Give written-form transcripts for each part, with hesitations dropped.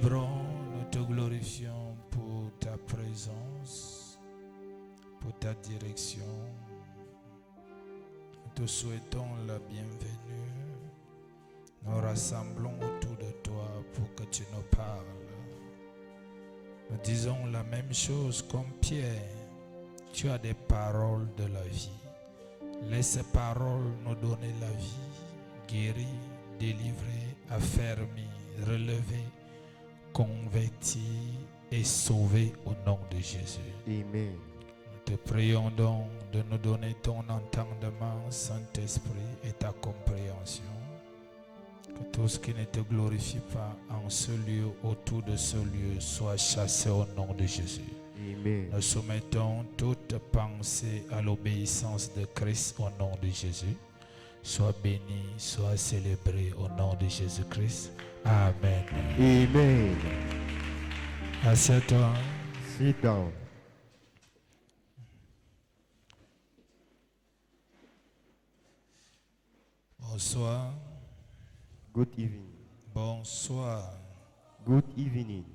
célébrons, nous te glorifions pour ta présence, pour ta direction. Nous te souhaitons la bienvenue. Nous rassemblons autour de toi pour que tu nous parles. Nous disons la même chose comme Pierre. Tu as des paroles de la vie. Laisse ces paroles nous donner la vie, guérir, délivrer, affermir, relever, convertir et sauver au nom de Jésus. Amen. Nous te prions donc de nous donner ton entendement, Saint-Esprit, et ta compréhension. Que tout ce qui ne te glorifie pas en ce lieu, autour de ce lieu, soit chassé au nom de Jésus. Amen. Nous soumettons toute pensée à l'obéissance de Christ au nom de Jésus. Sois béni, sois célébré au nom de Jésus-Christ. Amen. Amen. Assieds-toi. Sit down. Bonsoir. Good evening. Bonsoir. Good evening.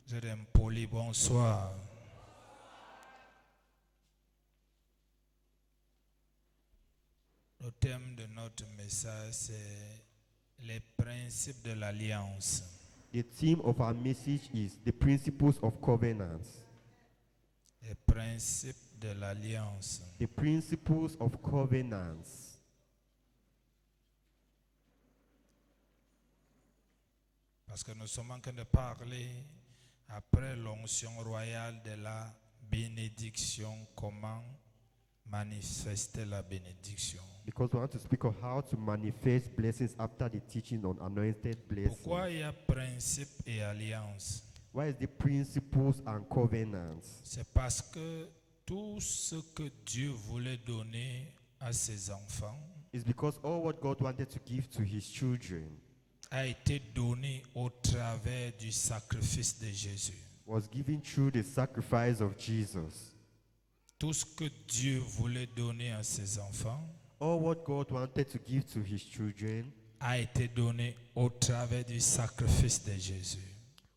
Je suis impoli. Bonsoir. Le thème de notre message, c'est les principes de l'alliance. The theme of our message is the principles of covenants. Les principes de l'alliance. The principles of covenants. Parce que nous sommes en train de parler, après l'onction royale, de la bénédiction, comment manifester la bénédiction. Because we want to speak of how to manifest blessings after the teaching on anointed blessings. Pourquoi il y a principe et alliance? Why is the principles and covenants? C'est parce que tout ce que Dieu voulait donner à ses enfants It's because all what God wanted to give to his children a été donné au travers du sacrifice de Jésus. was given through the sacrifice of Jesus. Tout ce que Dieu voulait donner à ses enfants All what God wanted to give to his children a été donné au travers du sacrifice de Jésus.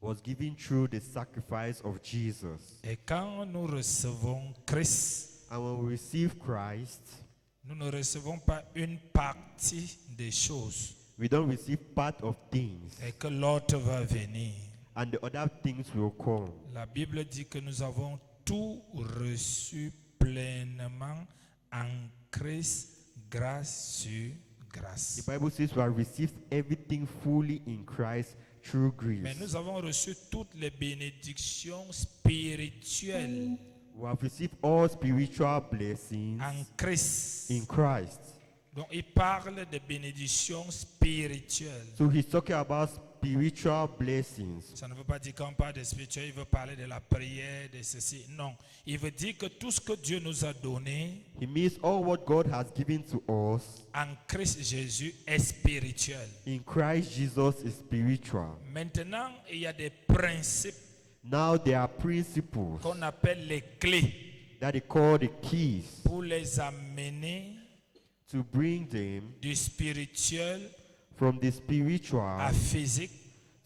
was given through the sacrifice of Jesus. Et quand nous recevons Christ, And when we receive Christ, nous ne recevons pas une partie des choses we don't receive part of things, et que l'autre va venir. and the other things will come. La Bible dit que nous avons tout reçu pleinement en Christ, grâce sur grâce. The Bible says we have received everything fully in Christ through Mais grace. nous avons reçu toutes les bénédictions spirituelles We have received all spiritual blessings en Christ. in Christ. Donc il parle de bénédictions spirituelles. So he's talking about spiritual blessings. Ça ne veut pas dire qu'on parle de spirituel, il veut parler de la prière, de ceci. Non, il veut dire que tout ce que Dieu nous a donné He means all what God has given to us en Christ Jésus est spirituel. in Christ Jesus is spiritual. Maintenant, il y a des principes Now there are principles qu'on appelle les clés that they call the keys pour les amener to bring them du spirituel from the à spiritual physique,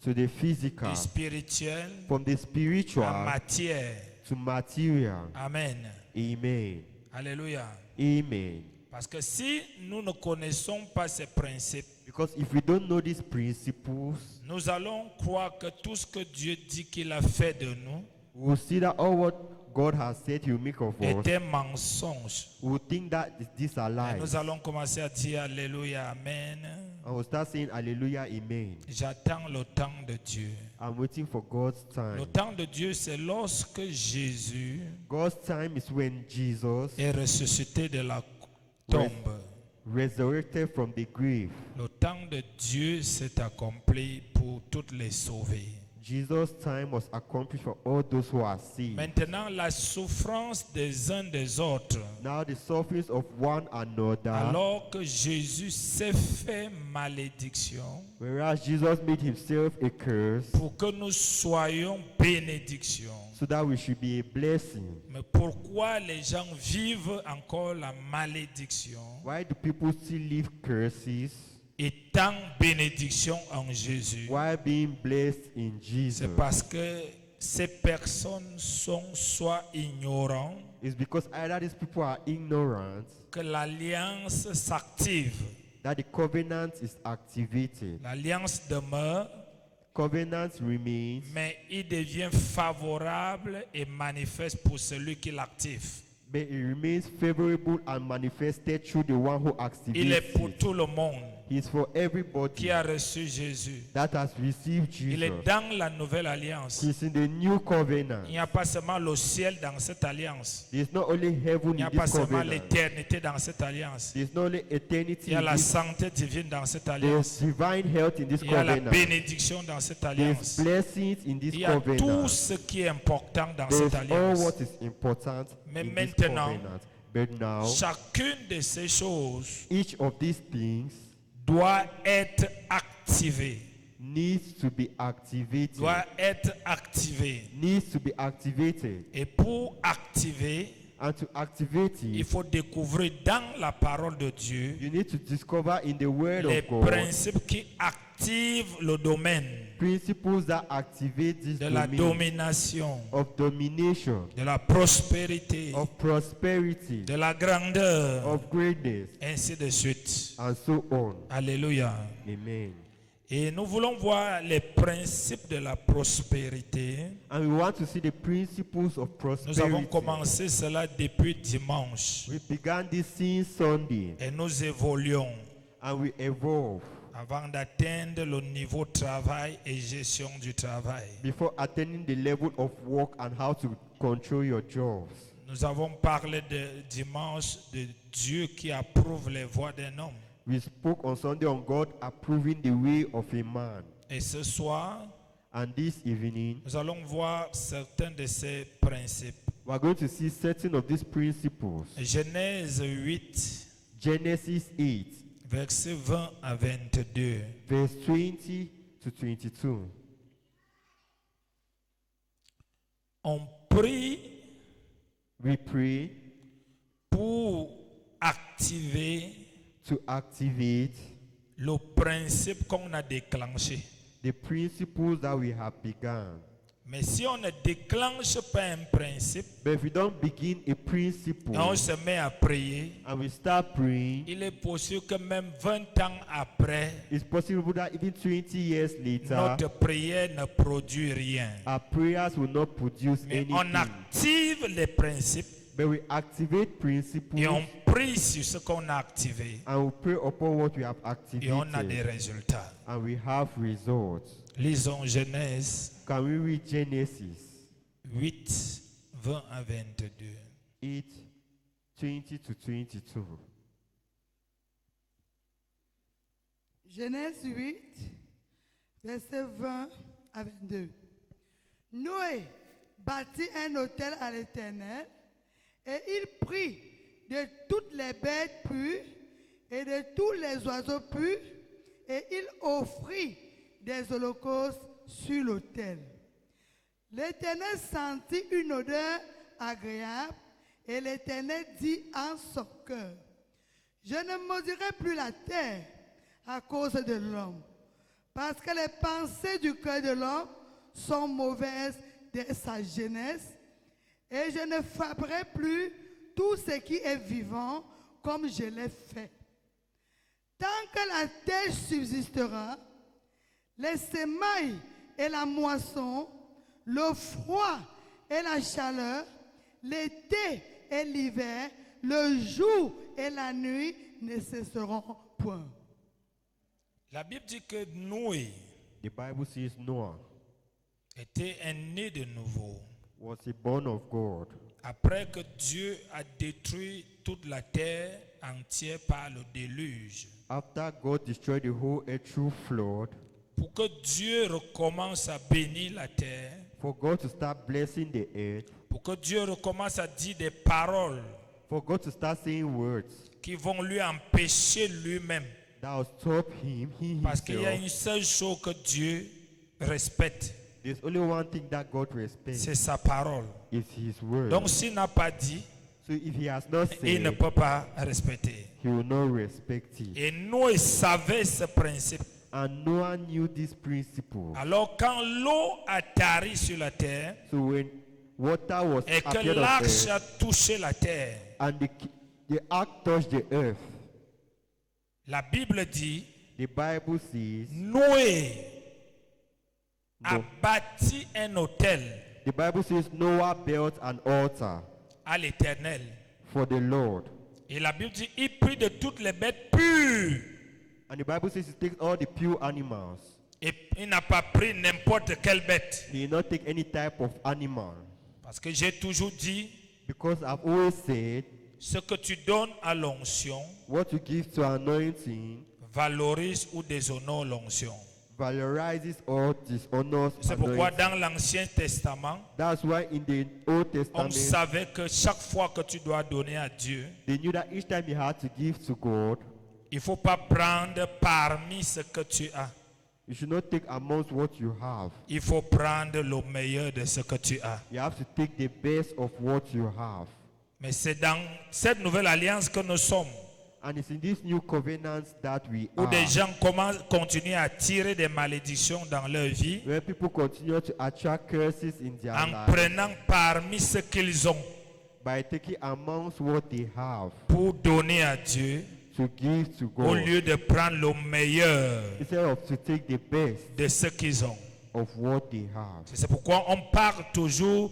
to the physical, du spirituel from the à spiritual matière. to material. Amen. Amen. Alléluia. Amen. Parce que si nous ne connaissons pas ces principes, Because if we don't know these principles, nous allons croire que tout ce que Dieu dit qu'il a fait de nous we will see that all what God has said He will make of us. est un mensonge. We will think that these are Et lies. nous allons commencer à dire Alléluia, Amen. And we'll start saying Hallelujah, Amen. J'attends le temps de Dieu. I'm waiting for God's Le time. temps de Dieu, c'est lorsque Jésus God's time is when Jesus est ressuscité de la tombe. resurrected from the grave. Le temps de Dieu s'est accompli pour toutes les sauver. Jesus' time was accomplished for all those who are saved. Maintenant, la souffrance des uns des autres, Now the sufferings of one another, alors que Jésus s'est fait malédiction whereas Jesus made himself a curse, pour que nous soyons bénédiction. so that we should be a blessing. Mais pourquoi les gens vivent encore la malédiction? Why do people still live curses? étant bénédiction en Jésus, while being blessed in Jesus, c'est parce que ces personnes sont soit ignorants, is because either these people are ignorant, que l'alliance s'active. that the covenant is activated. L'alliance demeure, Covenant remains, mais il devient favorable et manifeste pour celui qui l'active. but it remains favorable and manifested through the one who Il est activates pour it. tout le monde He is for everybody qui a reçu Jésus. that has received Il est Jesus. dans la nouvelle alliance. He is in the new covenant. Il n'y a pas seulement le ciel dans cette alliance. There is not only Il heaven n'y a in pas this seulement covenant. l'éternité dans cette alliance. There is not only eternity Il y a in la this. santé divine dans cette There is alliance. divine health in this Il y a la covenant. bénédiction dans cette There is alliance. blessings in this Il y a tout covenant. ce qui est important dans There cette is all alliance. what is important Mais in this maintenant, covenant. But now, chacune de ces choses each of these things doit être activée. needs to be activated. Doit être activée. Needs to be activated. Et pour activer, And to activate il it, faut découvrir dans la parole de Dieu you need to discover in the Word les of God principes qui activent le domaine principles that activate this de la domain domination, of domination, de la prospérité, of prosperity, de la grandeur, of greatness, ainsi de suite. and so on. Alléluia. Amen. Et nous voulons voir les principes de la prospérité. And we want to see the principles of Nous avons prosperity. commencé cela depuis dimanche. We began this since Sunday, Et nous évoluons and we evolve avant d'atteindre le niveau travail et gestion du travail. before attaining the level of work and how to control your jobs. Nous avons parlé de dimanche de Dieu qui approuve les voies d'un homme. We spoke on Sunday on God approving the way of a man. Et ce soir, And this evening, nous allons voir certains de ces principes. we are going to see certain of these principles. Genèse 8, Genesis 8, versets 20 à 22. verse 20 to 22. On prie We pray pour activer to activate le principe qu'on a déclenché. the principles that we have begun. Mais si on ne déclenche pas un principe But if we don't begin a principle et on se met à prier, and we start praying, il est possible que même 20 ans après, it's possible that even 20 years later, notre prière ne produit rien. our prayers will not produce Mais on anything. active les principes But we activate principles et on prie sur ce qu'on a activé and we pray upon what we have et on a des activated résultats. and we have results. Lisons Genèse Can we read Genesis 8, 20 à 22. 8, 20 to 22? Genèse 8, versets 20 à 22. Noé bâtit un autel à l'Éternel et il prit de toutes les bêtes pures et de tous les oiseaux purs et il offrit des holocaustes sur l'autel. L'Éternel sentit une odeur agréable et l'Éternel dit en son cœur, je ne maudirai plus la terre à cause de l'homme, parce que les pensées du cœur de l'homme sont mauvaises dès sa jeunesse, et je ne frapperai plus tout ce qui est vivant comme je l'ai fait. Tant que la terre subsistera, les semailles et la moisson, le froid et la chaleur, l'été et l'hiver, le jour et la nuit ne cesseront point. La Bible dit que Noé The Bible says Noah était un né de nouveau. was a born of God Après que Dieu a détruit toute la terre entière par le déluge. after God destroyed the whole earth through flood, Pour que Dieu recommence à bénir la terre. for God to start blessing the earth, Pour que Dieu recommence à dire des paroles for God to start saying words qui vont lui empêcher lui-même. that will stop him, he Parce qu'il y a himself. une seule chose que Dieu respecte. There's only one thing that God respects, C'est sa parole. is his word. Donc s'il n'a pas dit, So if he has not il ne said, peut pas respecter. he will not respect it. Et Noé savait ce principe. And Noah knew this principle. Alors quand l'eau a tari sur la terre So when water was et que appeared on l'arche earth, a touché la terre, and the ark touched the earth, la Bible dit, the Bible says, Noé a No. bâti un autel the Bible says Noah built an altar à l'Éternel. for the Lord. Et la Bible dit, il prit de toutes les bêtes pures. And the Bible says he takes all the pure animals. Et il n'a pas pris n'importe quelle bête. He did not take any type of animal. Parce que j'ai toujours dit, Because I've always said, ce que tu donnes à l'onction what you give to anointing valorise ou déshonore l'onction. valorizes or dishonors C'est pourquoi anointing. dans l'Ancien Testament, That's why in the Old on Testament, savait que chaque fois que tu dois donner à Dieu, they knew that each time you had to give to God, il ne faut pas prendre parmi ce que tu as. you should not take amongst what you have. Il faut prendre le meilleur de ce que tu as. You have to take the best of what you have. Mais c'est dans cette nouvelle alliance que nous sommes, And it's in this new covenant that we où are. des gens continuent à tirer des malédictions dans leur vie Where people continue to attract curses in their en lives prenant parmi ce qu'ils ont by taking amongst what they have pour donner à Dieu to give to au God, lieu de prendre le meilleur instead of to take the best de ce qu'ils ont. of what they have. C'est pourquoi on parle toujours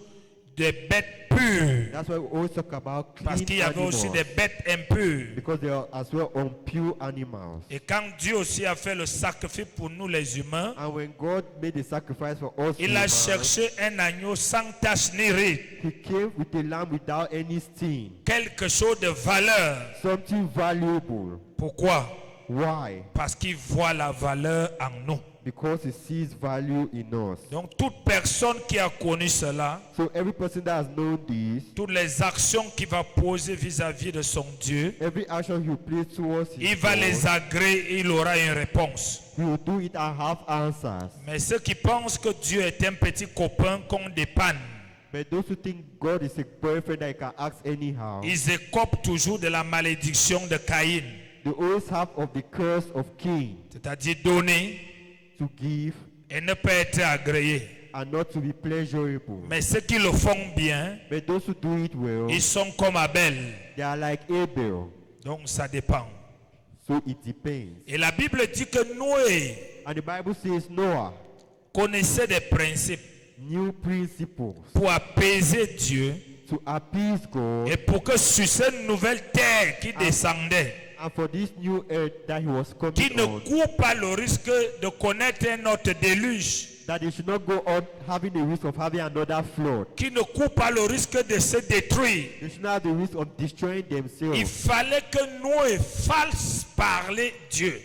des bêtes pures, That's why we always talk about parce qu'il y clean avait aussi animals, des bêtes impures. because they are as well impure animals. Et quand Dieu aussi a fait le sacrifice pour nous les humains, And when God made the sacrifice for us, il a humans, cherché un agneau sans tache ni ride, He came with a lamb without any stain, quelque chose de valeur. something valuable. Pourquoi? Why? Parce qu'il voit la valeur en nous. Because He sees value in us. Donc toute personne qui a connu cela, So every person that has known this, toutes les actions qu'il va poser vis-à-vis de son Dieu, every action He will place towards His il va God, les agréer et il aura une réponse. He will do it and have answers. Mais ceux qui pensent que Dieu est un petit copain qu'on dépanne, But those who think God is a boyfriend that you can ask anyhow, ils écopent toujours de la malédiction de Caïn. they always have of the curse of Cain, C'est-à-dire donner to give et ne pas être agréé. and not to be pleasurable. Mais ceux qui le font bien, But those who do it well, ils sont comme Abel. they are like Abel. Donc ça dépend. So it depends. Et la Bible dit que Noé And the Bible says Noah connaissait des principes knew principles pour apaiser Dieu to appease God, et pour que sur cette nouvelle terre qui descendait, and for this new earth that he was qui coming ne on, court pas le risque de connaître un autre déluge, that they should not go on having the risk of having another flood. qui ne court pas le risque de se détruire. They should not have the risk of destroying Il themselves. fallait que Noé fasse parler Dieu.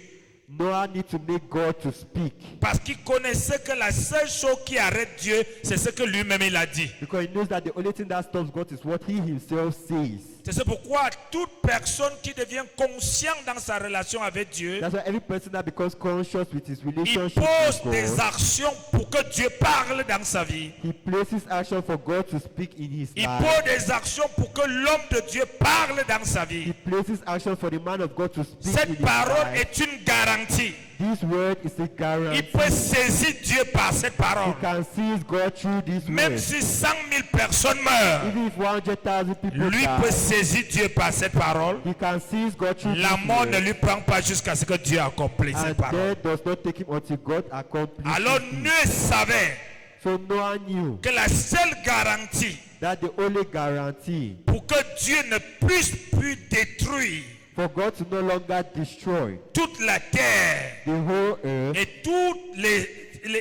Noah need to make God to speak, Parce qu'il connaissait que la seule chose qui arrête Dieu, c'est ce que lui-même il a dit. because he knows that the only thing that stops God is what he himself says. C'est pourquoi toute personne qui devient consciente dans sa relation avec Dieu, That's why every person that becomes conscious with his il relationship pose with des God, actions pour que Dieu parle dans sa vie. he places action for God to speak in his Il life. pose des actions pour que l'homme de Dieu parle dans sa He vie. places action for the man of God to speak in Cette his parole life. est une garantie. This word is a Il guarantee. peut saisir Dieu par cette He parole. can seize God through this Même word. si 100 000 personnes meurent, Even if 100,000 people lui peut die, saisir Dieu par cette parole. he can seize God through La this mort ne word. lui prend pas jusqu'à ce que Dieu accomplisse cette And parole. death does not take him until God accomplishes Alors it. Noé savait So Noah knew que la seule garantie that the only guarantee pour que Dieu ne puisse plus détruire for God to no longer destroy toute la terre the whole earth et tout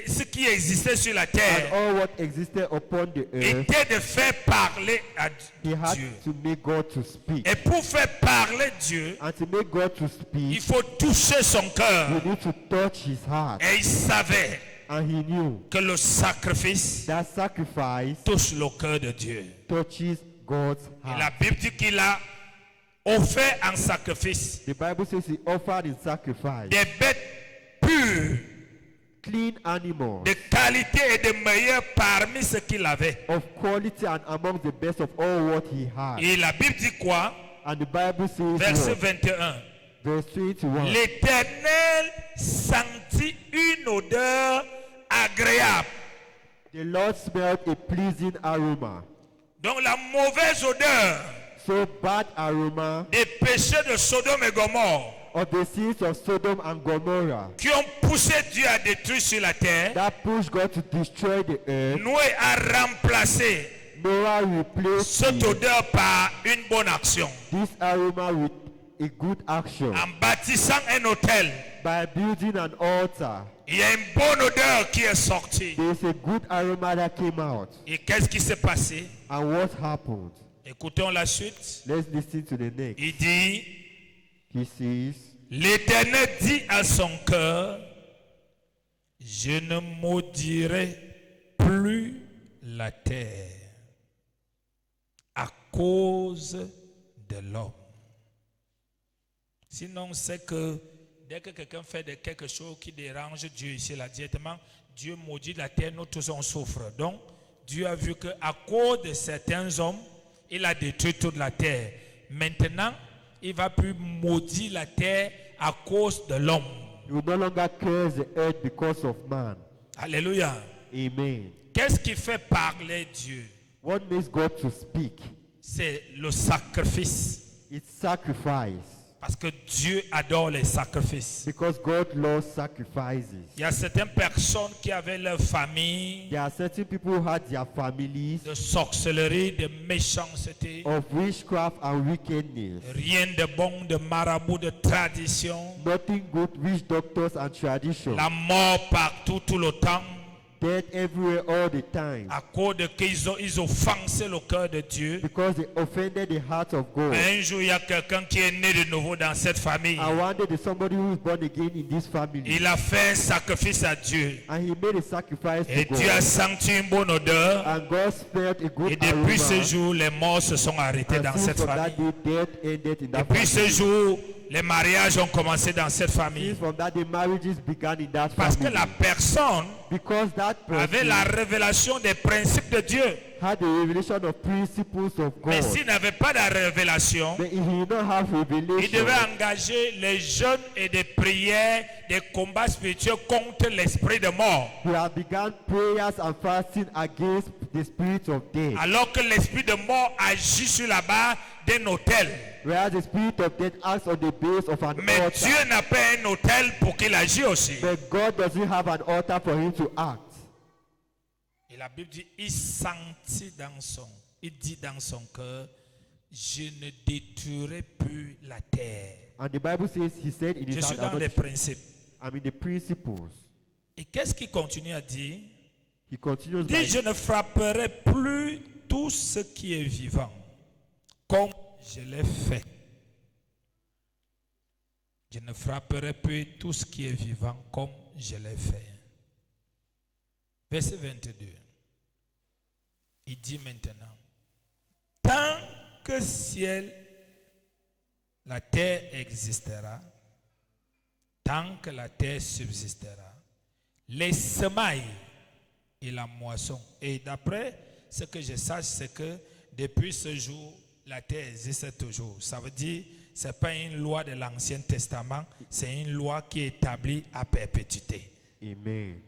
ce qui existait sur la and terre all what existed upon the earth, était de faire parler à he had Dieu. to make God to speak. Et pour faire parler Dieu, And to make God to il speak, faut toucher son cœur. you need to touch his heart. Et il savait And he knew que le sacrifice that sacrifice touche le cœur de Dieu. touches God's Et la heart. Bible dit qu'il a offert en sacrifice The Bible says he offered in sacrifice des bêtes pures clean animals, de qualité et de meilleur parmi ce qu'il avait. of quality and among the best of all what he had. Et la Bible dit quoi? And the Bible says, Verset what? 21. Verse 21. L'Éternel sentit une odeur agréable. The Lord smelled a pleasing aroma. Donc la mauvaise odeur So bad aroma des péchés de Sodome et Gomorrhe of the sins of Sodom and Gomorrah qui ont poussé Dieu à détruire sur la terre, that pushed God to destroy the earth. Noé a remplacé Noah replaced cette odeur par une bonne action this aroma with a good action en bâtissant un hôtel. by building an altar. Il y a une bonne odeur qui est sortie. There's a good aroma that came out. Et qu'est-ce qui s'est passé? And what happened? Écoutons la suite. Let's listen to the next. Il dit, He says, l'Éternel dit à son cœur, je ne maudirai plus la terre à cause de l'homme. Sinon, c'est que dès que quelqu'un fait de quelque chose qui dérange Dieu ici, là, directement, Dieu maudit la terre, nous tous on souffre. Donc, Dieu a vu qu'à cause de certains hommes, il a détruit toute la terre. Maintenant, il va plus maudire la terre à cause de l'homme. He will no longer curse the earth because of man. Alléluia. Amen. Qu'est-ce qui fait parler Dieu? What makes God to speak? C'est le sacrifice. It's sacrifice. Parce que Dieu adore les sacrifices. Because God loves sacrifices. Il y a certaines personnes qui avaient leur famille There are certain people who had their families de sorcellerie, de méchanceté, of witchcraft and wickedness. rien de bon, de marabout, de tradition, Nothing good, witch doctors and tradition. la mort partout, tout le temps, Death everywhere all the time. à cause de qu'ils ont offensé le cœur de Dieu. Because they offended the heart of God. Un jour, il y a quelqu'un qui est né de nouveau dans cette famille. I wonder there's somebody who is born again in this family. Il a fait un sacrifice à Dieu. And he made a sacrifice Et to Dieu a God. senti une bonne odeur. And God smelled a good Et depuis ce aroma. jour, les morts se sont arrêtés And dans since cette from that famille. day, death ended in that Depuis ce family. jour, les mariages ont commencé dans cette famille. Since from that day, marriages began in that Parce que family. la personne Because that avait la person révélation des principes de Dieu. had the revelation of principles of Mais God. s'il n'avait pas la révélation, But he did not have il revelation. devait engager les jeunes et des prières, des combats spirituels contre l'esprit de mort. He had begun prayers and fasting against the spirit of death. Alors que l'esprit de mort agit sur la barre d'un hôtel. Whereas the spirit of death acts on the base of an Mais altar. Dieu n'a pas un hôtel pour qu'il agisse aussi. But God doesn't have an altar for him to act. Et la Bible dit, il dit dans son cœur, je ne détruirai plus la terre. And the Bible says, he said in Je his suis heart, dans les principes. I mean the principles. Et qu'est-ce qu'il continue à dire? He continues Il dit, by, je ne frapperai plus tout ce qui est vivant, comme je l'ai fait. Je ne frapperai plus tout ce qui est vivant, comme je l'ai fait. Verset 22. Il dit maintenant, tant que ciel, la terre existera, tant que la terre subsistera, les semailles et la moisson. Et d'après ce que je sache, c'est que depuis ce jour, la terre existe toujours. Ça veut dire, ce n'est pas une loi de l'Ancien Testament, c'est une loi qui est établie à perpétuité. Amen.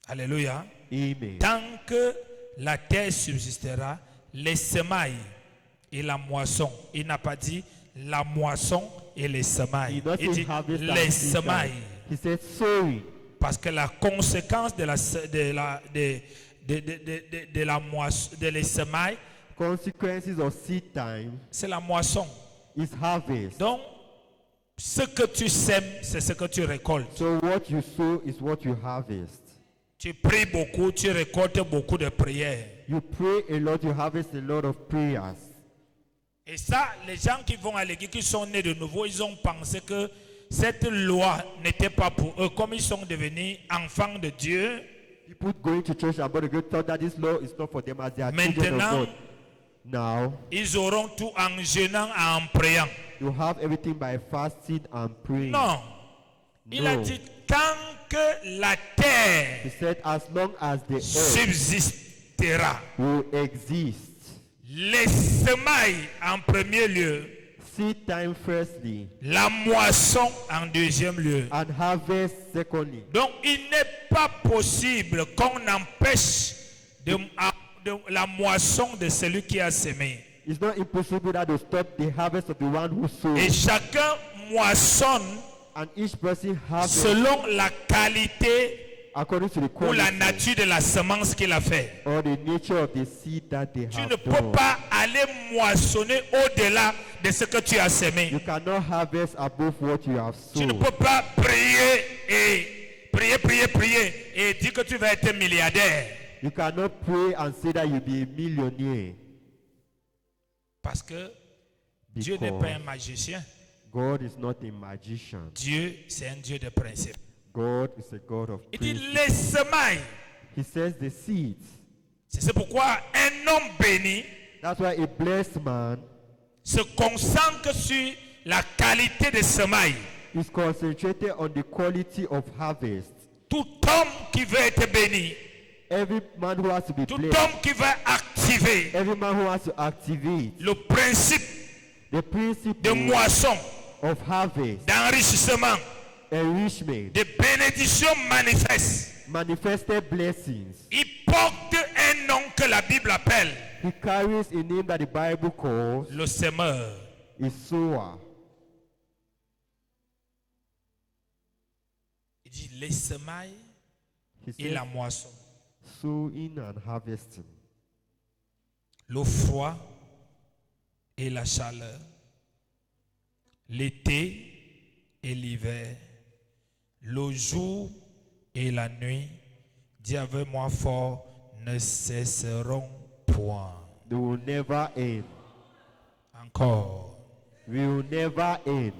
Alléluia. Amen. Tant que la terre subsistera, les semailles et la moisson. Il n'a pas dit la moisson et les He semailes. doesn't Il dit harvest and les seed time. semailles. He said sowing. Parce que la conséquence de la moisson, de les semailles, Consequences of seed time c'est la moisson. is harvest. Donc, ce que tu sèmes, c'est ce que tu récoltes. So what you sow is what you harvest. Tu pries beaucoup, tu récoltes beaucoup de prières. You pray a lot, you harvest a lot of prayers. Et ça, les gens qui vont à l'église, qui sont nés de nouveau, ils ont pensé que cette loi n'était pas pour eux. Comme ils sont devenus enfants de Dieu, People going to church about the good thought that this law is not for them as they are children of maintenant, God. Now, ils auront tout en jeûnant et en priant. you have everything by fasting and praying. Non. Il a No. dit, tant que la terre He said, as long as the earth subsistera, will exist, les semailles en premier lieu, seed time firstly, la moisson en deuxième lieu. and harvest secondly. Donc il n'est pas possible qu'on empêche la moisson de celui qui a semé. It's not impossible that to stop the harvest of the one who Et sows. chacun moissonne And each person harvests selon la qualité according to the ou la quality nature de la semence qu'il a fait. or the nature of the seed that they Tu ne have peux done. pas aller moissonner au-delà de ce que tu as semé. You cannot harvest above what you have Tu ne sown. peux pas prier et dire que tu vas être milliardaire. You cannot pray and say that you'll be a millionaire. Parce que Dieu n'est pas un magicien. God is not a magician. Dieu, c'est un Dieu de principe. God is a God of Il dit principle. les semailles. He says the seeds. C'est pourquoi un homme béni That's why a blessed man se concentre sur la qualité des semailles. is concentrated on the quality of harvest. Tout homme qui veut être béni, Every man who has to be tout blessed, homme qui veut activer every man who has to activate le principe the principle de moisson, of harvest, d'enrichissement, enrichment, de bénédiction manifeste, manifested blessings. il porte un nom que la Bible appelle He carries a name that the Bible calls le semeur. a sower. Il dit les semailles He et says la moisson, sowing and harvesting, le froid et la chaleur, l'été et l'hiver, le jour et la nuit, dis avec moi fort, ne cesseront point. they will never end. Encore. Will never end.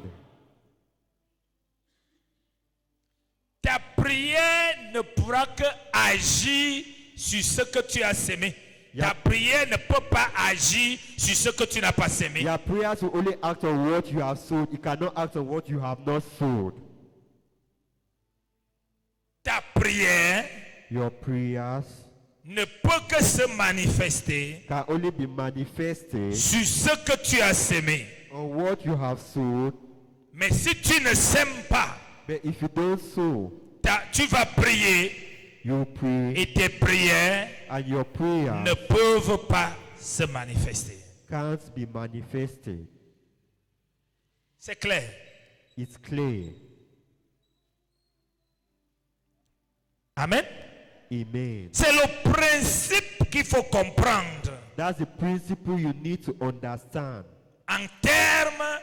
Ta prière ne pourra que agir sur ce que tu as semé. Ta prière ne peut pas agir sur ce que tu n'as pas semé. Your prayers will only act on what you have sowed. You cannot act on what you have not sowed. Ta prière Your prayers ne peut que se manifester can only be manifested sur ce que tu as semé. on what you have sowed. Mais si tu ne sèmes pas, But if you don't sow, tu vas prier you pray, et tes prières and your prayers ne peuvent pas se manifester. can't be manifested. C'est clair. It's clear. Amen. Amen. C'est le principe qu'il faut comprendre That's the principle you need to understand en termes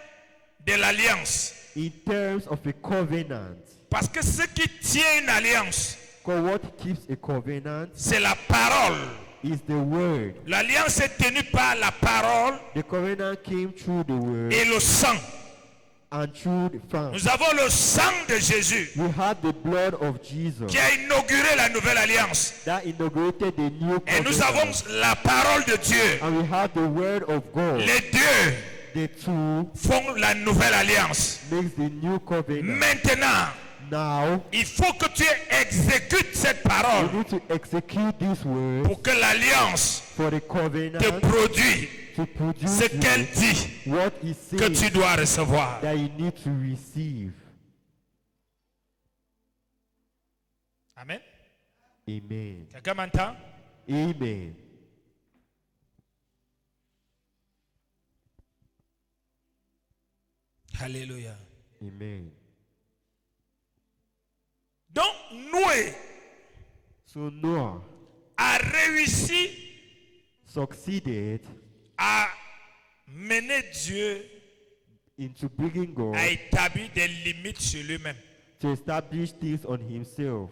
de l'alliance. in terms of a covenant. Parce que ce qui tient une alliance, Because what keeps a covenant c'est la parole. is the word. L'alliance est tenue par la parole The covenant came through the word et le sang. and through the fire. Nous avons le sang de Jésus We had the blood of Jesus qui a inauguré la nouvelle alliance. that inaugurated the new Et nous avons covenant. la parole de Dieu. And we have the word of God. Les deux The two font la nouvelle alliance. makes the new covenant. Maintenant, Now, il faut que tu exécutes cette we parole need to execute this word pour que l'alliance for the te covenant produise to produce ce qu'elle you dit what he que tu says dois recevoir. that you need to receive. Amen. Amen. Quelqu'un m'entend? Amen. Alléluia. Amen. Donc, Noé So Noah a réussi succeeded à mener Dieu into bringing God à établir des limites sur lui-même. to establish things on himself.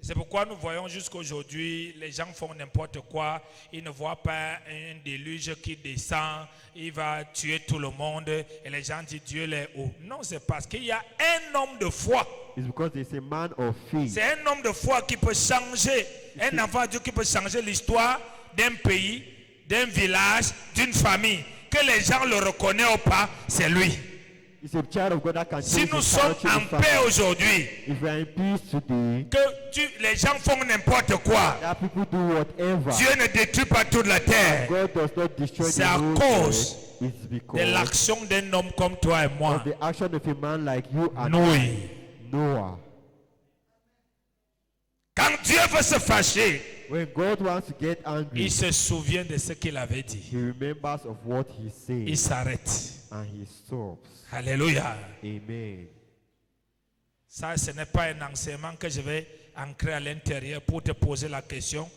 C'est pourquoi nous voyons jusqu'aujourd'hui, les gens font n'importe quoi. Ils ne voient pas un déluge qui descend, il va tuer tout le monde. Et les gens disent Dieu est haut. Non, c'est parce qu'il y a un homme de foi. It's because there's a man of faith. C'est un homme de foi qui peut changer, un enfant de Dieu qui peut changer l'histoire d'un pays, d'un village, d'une famille. Que les gens le reconnaissent ou pas, c'est lui. It's a child of God that can Si change nous his sommes character en in paix family. aujourd'hui, If we are in peace today, que les gens font n'importe quoi, that people do whatever, Dieu ne détruit pas toute la terre. God does not destroy C'est the à whole cause earth. It's De because l'action d'un homme comme toi et moi. of the action of a man like you and Noé. Noah. Quand Dieu veut se fâcher, When God wants to get angry, il se souvient de ce qu'il avait dit. he remembers of what he Il said s'arrête. and he stops. Alléluia. Amen. Ça, ce n'est pas un enseignement que je vais ancrer à l'intérieur pour te poser la question.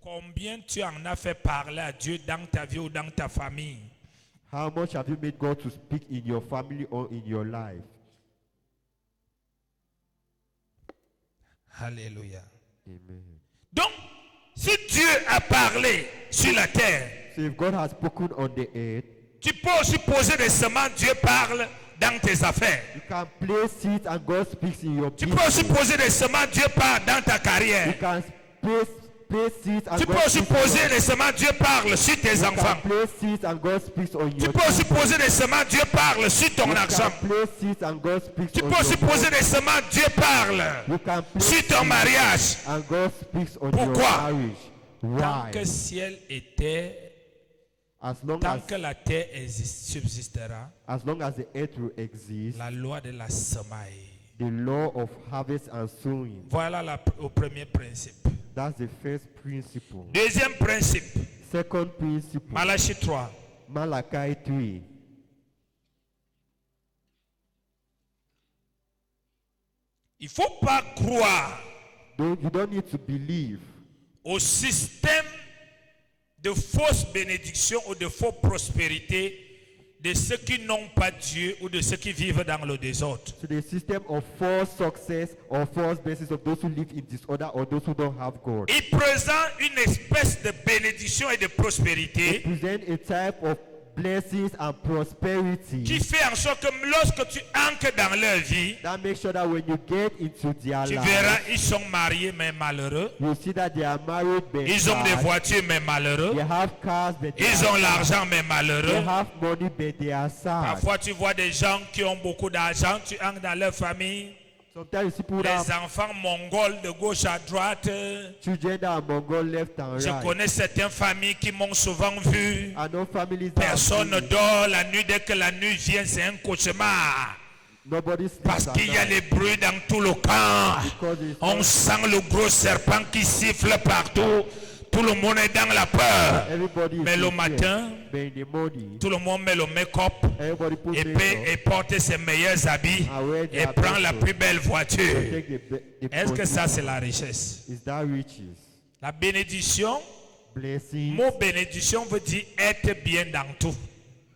Combien tu en as fait parler à Dieu dans ta vie ou dans ta famille? How much have you made God to speak in your family or in your life? Alléluia. Amen. Donc, si Dieu a parlé sur la terre, So if God has spoken on the earth, tu peux aussi poser des semences, Dieu parle dans tes affaires. you can place seeds and God speaks in your Tu peux aussi business. poser des semences, Dieu parle dans ta You carrière. can place seeds and Tu peux God aussi speaks in poser your- des semences, Dieu parle sur tes You enfants. can place seeds and God speaks on Tu your peux aussi children. poser des semences, Dieu parle sur ton You argent. can place seeds and God speaks Tu on peux aussi your poser body. des semences, Dieu parle You can place sur ton seeds mariage. and God speaks on Pourquoi? your marriage. Tant Why? que ciel et terre, As long tant que as la terre subsistera, the earth will exist, la loi de la semaille. the law of harvest and sowing. Voilà au premier principe. That's the first principle. Deuxième principe, Second principle, Malachie 3. Malachi 3. Il ne faut pas croire You don't need to believe au système de fausses bénédictions ou de fausses prospérités de ceux qui n'ont pas Dieu ou de ceux qui vivent dans le désordre. to the system of false success or false blessings of those who live in disorder or those who don't have God. Il présente une espèce de bénédiction et de prospérité Present a type of blessings and qui prosperity fait en sorte que lorsque tu entres dans leur vie, that makes sure that when you get into their tu life, verras, ils sont mariés mais malheureux. you see that they are married but Ils ont des sad. voitures mais malheureux. They have cars but they Ils are ont sad. l'argent mais They malheureux. have money but they are sad. Parfois tu vois des gens qui ont beaucoup d'argent, tu entres dans leur famille. Sometimes you see people Les that have enfants mongols de gauche à droite. children that are Mongol left and Je right. connais certaines familles qui m'ont souvent vu. I know families that have Personne ne seen it. dort la nuit. Dès que la nuit vient, c'est un cauchemar. Nobody sleeps Parce at qu'il y a night les bruits dans tout le camp. because it's On sent le gros serpent qui siffle partout. Tout le monde est dans la peur. everybody is Mais le in fear. matin, But in the morning, tout le monde met le make-up everybody puts et, makeup et porte ses meilleurs habits and wear et their prend la best plus belle clothes. voiture. Take the Est-ce que ça, position. c'est la richesse? Is that riches? La bénédiction, Blessings. mot bénédiction veut dire être bien dans tout.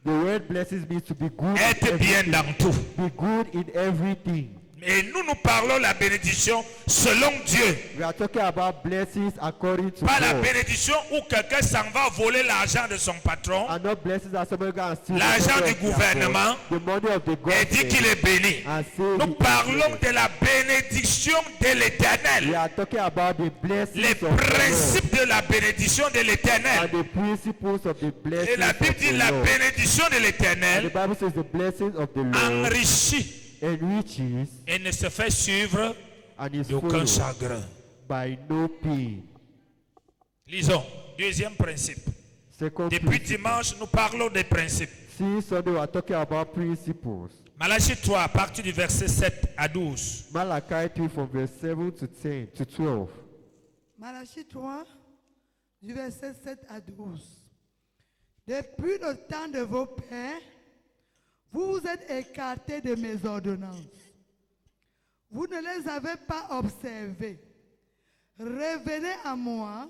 The word blessings means to be good in Être bien everything. dans tout. Be good in everything. Et nous parlons la bénédiction selon Dieu. We are talking about blessings according to Pas la God. bénédiction où quelqu'un s'en va voler l'argent de son patron And not blessings that somebody can steal the L'argent money du of their gouvernement boss, the money of the et dit qu'il government, est béni. and say Nous he is parlons blessed. de la bénédiction de We l'éternel. are talking about the blessings Les of the Lord principes de la bénédiction de and l'éternel. the principles of the Et blessings la of Bible dit the la Lord. bénédiction de And the l'éternel Bible says the blessings of the Lord enrichit enriches et ne se fait suivre and is d'aucun followed chagrin. by no pain. Lisons. Deuxième principe. Second Depuis principle. dimanche, nous parlons des principes. Since Sunday we are talking about principles. Malachie 3, à partir du verset 7 à 12. Malachi 3 from verse 7 to 10 to 12. Malachie 3, du verset 7 à 12. Depuis le temps de vos pères, vous vous êtes écartés de mes ordonnances. Vous ne les avez pas observées. Revenez à moi,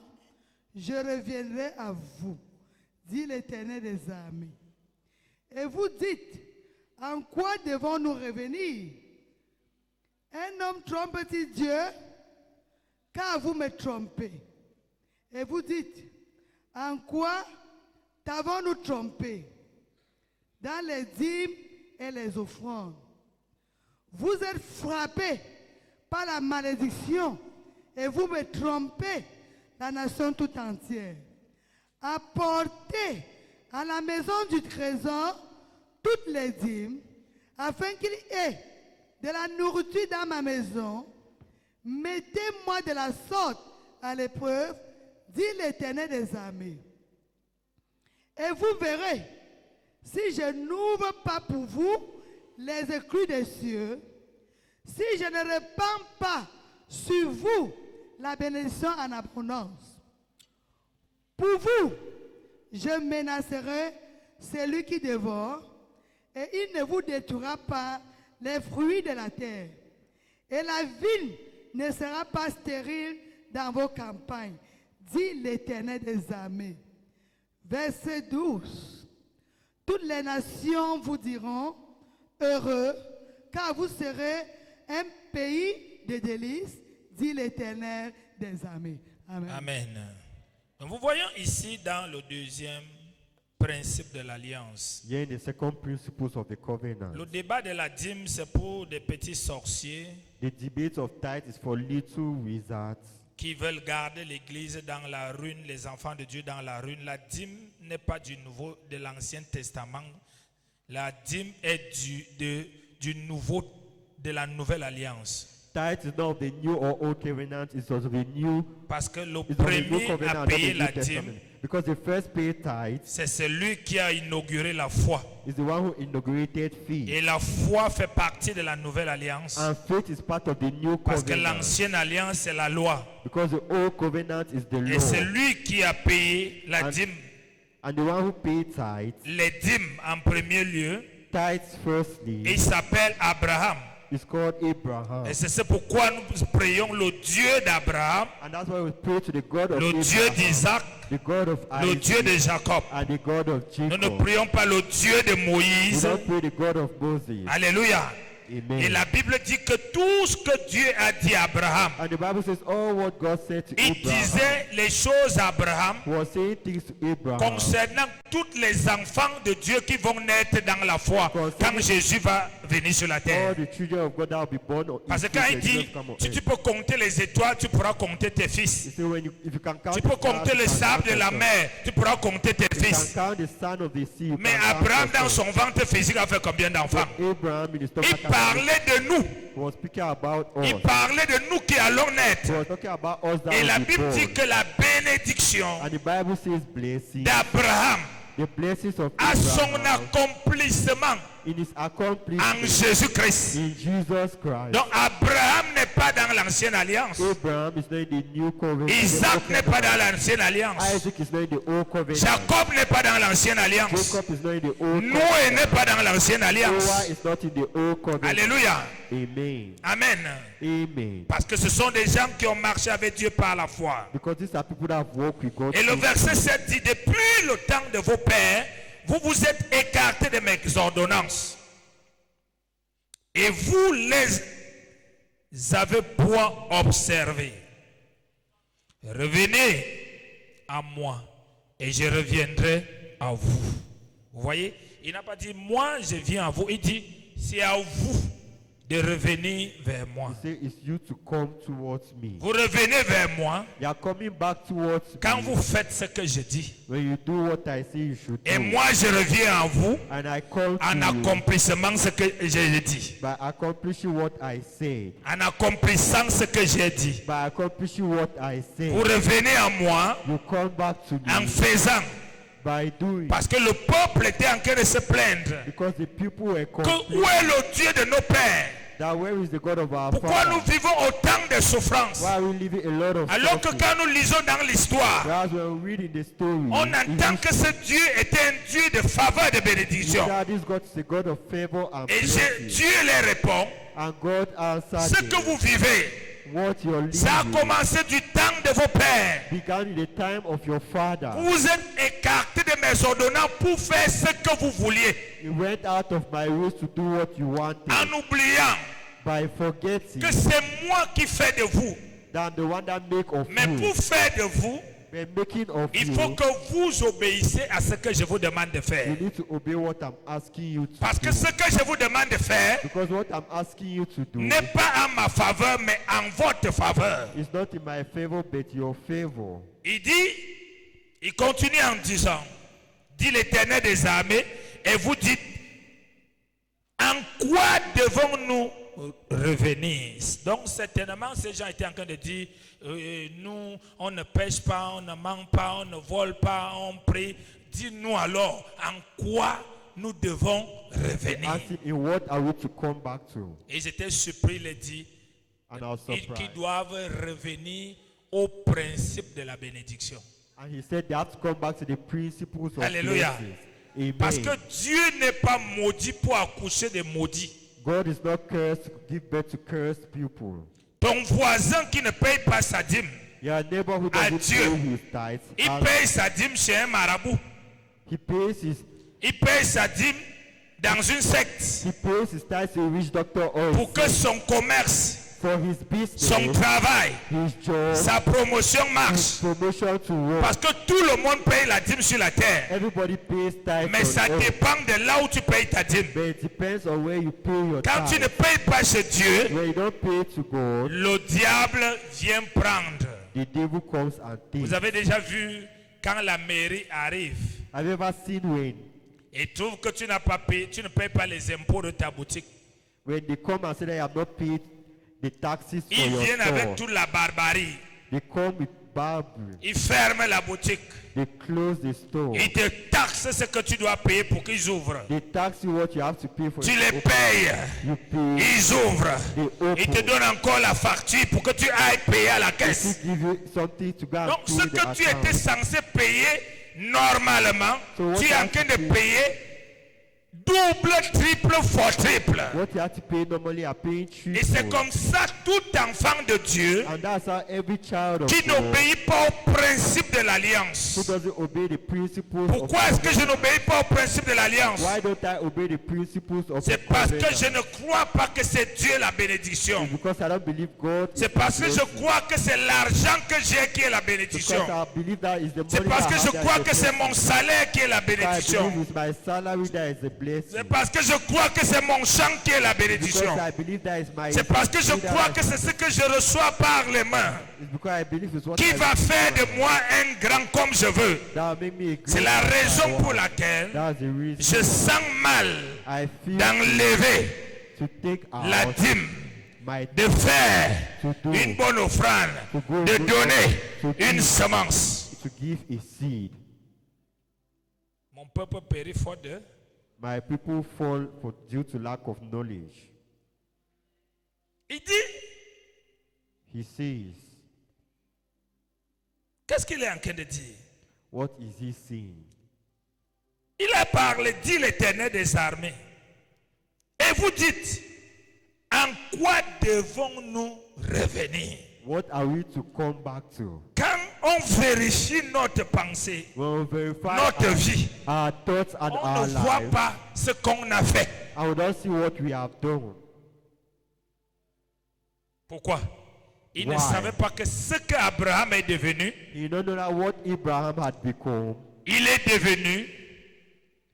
je reviendrai à vous, dit l'Éternel des armées. Et vous dites, en quoi devons-nous revenir? Un homme trompe-t-il Dieu? Car vous me trompez. Et vous dites, en quoi t'avons-nous trompé? Dans les dîmes et les offrandes. Vous êtes frappés par la malédiction et vous me trompez, la nation tout entière. Apportez à la maison du trésor toutes les dîmes, afin qu'il y ait de la nourriture dans ma maison, mettez-moi de la sorte à l'épreuve, dit l'Éternel des armées. Et vous verrez, si je n'ouvre pas pour vous les écluses des cieux, si je ne répands pas sur vous la bénédiction en abondance. Pour vous, je menacerai celui qui dévore, et il ne vous détruira pas les fruits de la terre. Et la vigne ne sera pas stérile dans vos campagnes, dit l'Éternel des armées. Verset 12. Toutes les nations vous diront, heureux, car vous serez un pays de délices, dit l'Éternel des armées. Amen. Amen. Donc, vous voyez ici dans le deuxième principe de l'alliance. Here in the second principles of the covenant, Le débat de la dîme, c'est pour des petits sorciers the debate of tithe is for little wizards qui veulent garder l'église dans la ruine, les enfants de Dieu dans la ruine. La dîme n'est pas de l'Ancien Testament. La dîme est de la nouvelle alliance. Tithe is not of the new or old covenant, it's of the new, Parce que le it's of the new premier covenant, à not the payer New la Testament. dîme, Because the first paid tithe c'est celui qui a inauguré la foi. is the one who inaugurated faith. Et la foi fait partie de la nouvelle alliance. And faith is part of the new Parce que covenant. l'ancienne alliance, c'est la loi. Because the old covenant is the Et law. c'est lui qui a payé la dîme. And the one who paid tithe, Les dîmes en premier lieu. tithes Et firstly, il s'appelle Abraham. is called Abraham. Et c'est pourquoi nous prions le Dieu d'Abraham, And that's why we pray to the God of le Dieu Abraham, d'Isaac, the God of le Dieu de Isaac, Jacob. and the God of Nous ne Jacob. prions pas le Dieu de We Moïse. don't pray the God of Moses. Alléluia. Et Amen. la Bible dit que tout ce que Dieu a dit à Abraham, And the Bible says all what God said to il Abraham, disait les choses à Abraham he was saying things to Abraham concernant tous les enfants de Dieu qui vont naître dans la foi quand Jésus va venir sur la all terre. the children of God that will be born on Parce que quand il dit, si tu peux compter les étoiles, tu pourras compter tes fils. He said if you can count Tu the peux stars, compter you le can sable count de la the sun. mer, tu pourras compter tes You can fils. count the sand of the sea. You Mais can count Abraham, the dans sun. son ventre physique, a fait combien d'enfants? Abraham in his Il stomach parlait de nous. he was speaking about Il us. parlait de nous qui allons He naître. was talking about us that Et la will be Bible dit born. que la bénédiction And the Bible says blessing, d'Abraham the blessings of a son Abraham accomplissement in his en accomplishment Jésus-Christ. in Jesus Christ. Donc Abraham n'est pas dans l'ancienne alliance. Abraham is not in the new covenant. Isaac n'est pas dans l'ancienne alliance. Isaac is not in the old covenant. Jacob n'est pas dans l'ancienne alliance. Jacob is not in the old Noé covenant. n'est pas dans l'ancienne Noah alliance. is not in the old covenant. Alléluia. Amen. Amen. Amen. Parce que ce sont des gens qui ont marché avec Dieu par la foi. Because these are people that have walked with God. Et le verset 7 dit, depuis le temps de vos pères, vous vous êtes écartés de mes ordonnances. Et vous les avez point observées. Revenez à moi et je reviendrai à vous. Vous voyez, il n'a pas dit moi je viens à vous. Il dit c'est à vous de revenir vers moi. He said it's you to come towards me. Vous revenez vers moi You are coming back towards quand me vous faites ce que je dis. when you do what I say you should Et do. moi je reviens à vous And I come to en you accomplissement ce que j'ai dit. by accomplishing what I say. En accomplissant ce que j'ai dit. By accomplishing what I say. Vous revenez à moi You come back to en me faisant. by doing. Parce que le peuple était en train de se plaindre. Because the people were Que où complaining est le Dieu de nos pères? that where is the God of our Pourquoi nous father? vivons autant de souffrances? Why are we living a lot of Alors que suffering? quand nous lisons dans l'histoire, Whereas when we read in the story, on entend que ce Dieu était un Dieu de faveur et de bénédiction. that this God is a God of favor and Et blessing. Dieu les répond, And God answered ce them, que vous vivez, what you're living ça a commencé du temps de vos pères. began in the time of your father. Vous êtes écartés de mes ordonnances pour faire ce que vous vouliez, You went out of my ways to do what you wanted en oubliant by forgetting que c'est moi qui fais de vous. that the one that make of Mais you, pour faire de vous, but making of il faut you, que vous obéissez à ce que je vous demande de faire. you need to obey what I'm asking you to Parce que do. ce que je vous demande de faire Because what I'm asking you to do n'est pas en ma faveur, mais en votre faveur. is not in my favor but your favor. Il dit, il continue en disant, dit l'Éternel des armées, et vous dites, en quoi devons-nous revenir? Donc certainement ces gens étaient en train de dire, nous on ne pêche pas, on ne ment pas, on ne vole pas, on prie. Dis-nous alors en quoi nous devons revenir. Ask him, in what are we to come back to? Et ils étaient surpris, il dit And I was qu'ils surprised. doivent revenir au principe de la bénédiction. And he said they have to come back to the principles of Alléluia. blessings. Amen. Parce que Dieu n'est pas maudit pour accoucher des maudits. God is not cursed to give birth to cursed people. Ton voisin qui ne paye pas sa dîme, Your neighbor who À doesn't Dieu. pay his tithes, il and paye sa dîme chez un marabout. he pays his Il paye sa dîme dans une secte tithes to a witch doctor or pour que son commerce, for his business, son travail, his job, sa promotion his marche. promotion to work. Parce que tout le monde paye la dîme sur la terre. Everybody pays tithes Mais ça on earth, dépend de là où tu payes ta dîme. but it depends on where you pay your Quand tu ne tithes. payes pas chez Dieu, When you don't pay to God, le diable vient prendre. the devil comes and Vous takes. avez déjà vu quand la mairie arrive Have you ever seen et trouve que tu n'as pas payé, tu ne payes pas les impôts de ta boutique. when they come and say that you have not paid the taxes for Ils your viennent store? avec toute la barbarie. They come with Bible. Ils ferment la boutique. They close the store. Ils te taxent ce que tu dois payer pour qu'ils ouvrent. They tax you what you have to pay for. Tu it to les open. payes. You pay. Ils ouvrent. They Ils te open. donnent encore la facture pour que tu ailles payer à la They caisse. give you something to go and Donc pay ce the que tu étais account. censé payer normalement, So what tu es you en have train to de pay- payer double, triple, fois triple. What you have to pay normally are paying Et c'est triple. comme ça tout enfant de Dieu And that's how every child of qui God n'obéit pas au principe de who l'alliance. doesn't obey the principles of Pourquoi est-ce que je n'obéis pas au principe de l'alliance? Why don't I obey the principles of C'est the parce que covenant? je ne crois pas que c'est Dieu la bénédiction. It's because I don't believe God. C'est is parce que je blessing. crois que c'est l'argent que j'ai qui est la Because bénédiction. I believe that is the C'est money parce that que I je have that crois is que the c'est blessing. mon salaire qui est la I bénédiction. believe it's my salary that is the blessing. C'est parce que je crois que c'est mon chant qui est la Because bénédiction. I believe that is my. C'est parce que je that crois is- que c'est ce que je reçois par les mains It's because I believe it's what qui I va receive faire de moi un grand comme je veux. that will make me a great C'est la man raison I want. pour laquelle That's the reason je sens mal I feel d'enlever to take la out dîme, my de faire to do une bonne offrande, de donner une semence. to give a seed. Mon peuple périt faute de... My people fall for due to lack of knowledge. Il dit, He says, qu'est-ce qu'il est en train de dire? what is he saying? Il a parlé, dit l'Éternel des armées. Et vous dites, en quoi devons-nous revenir? What are we to come back to? Quand on vérifie notre pensée, When we verify notre vie, our thoughts and on our ne voit lives, pas ce qu'on a fait. and we don't see what we have done. Pourquoi? Il ne Why? savait pas que ce qu'Abraham est devenu, You don't know that what Abraham had become. il est devenu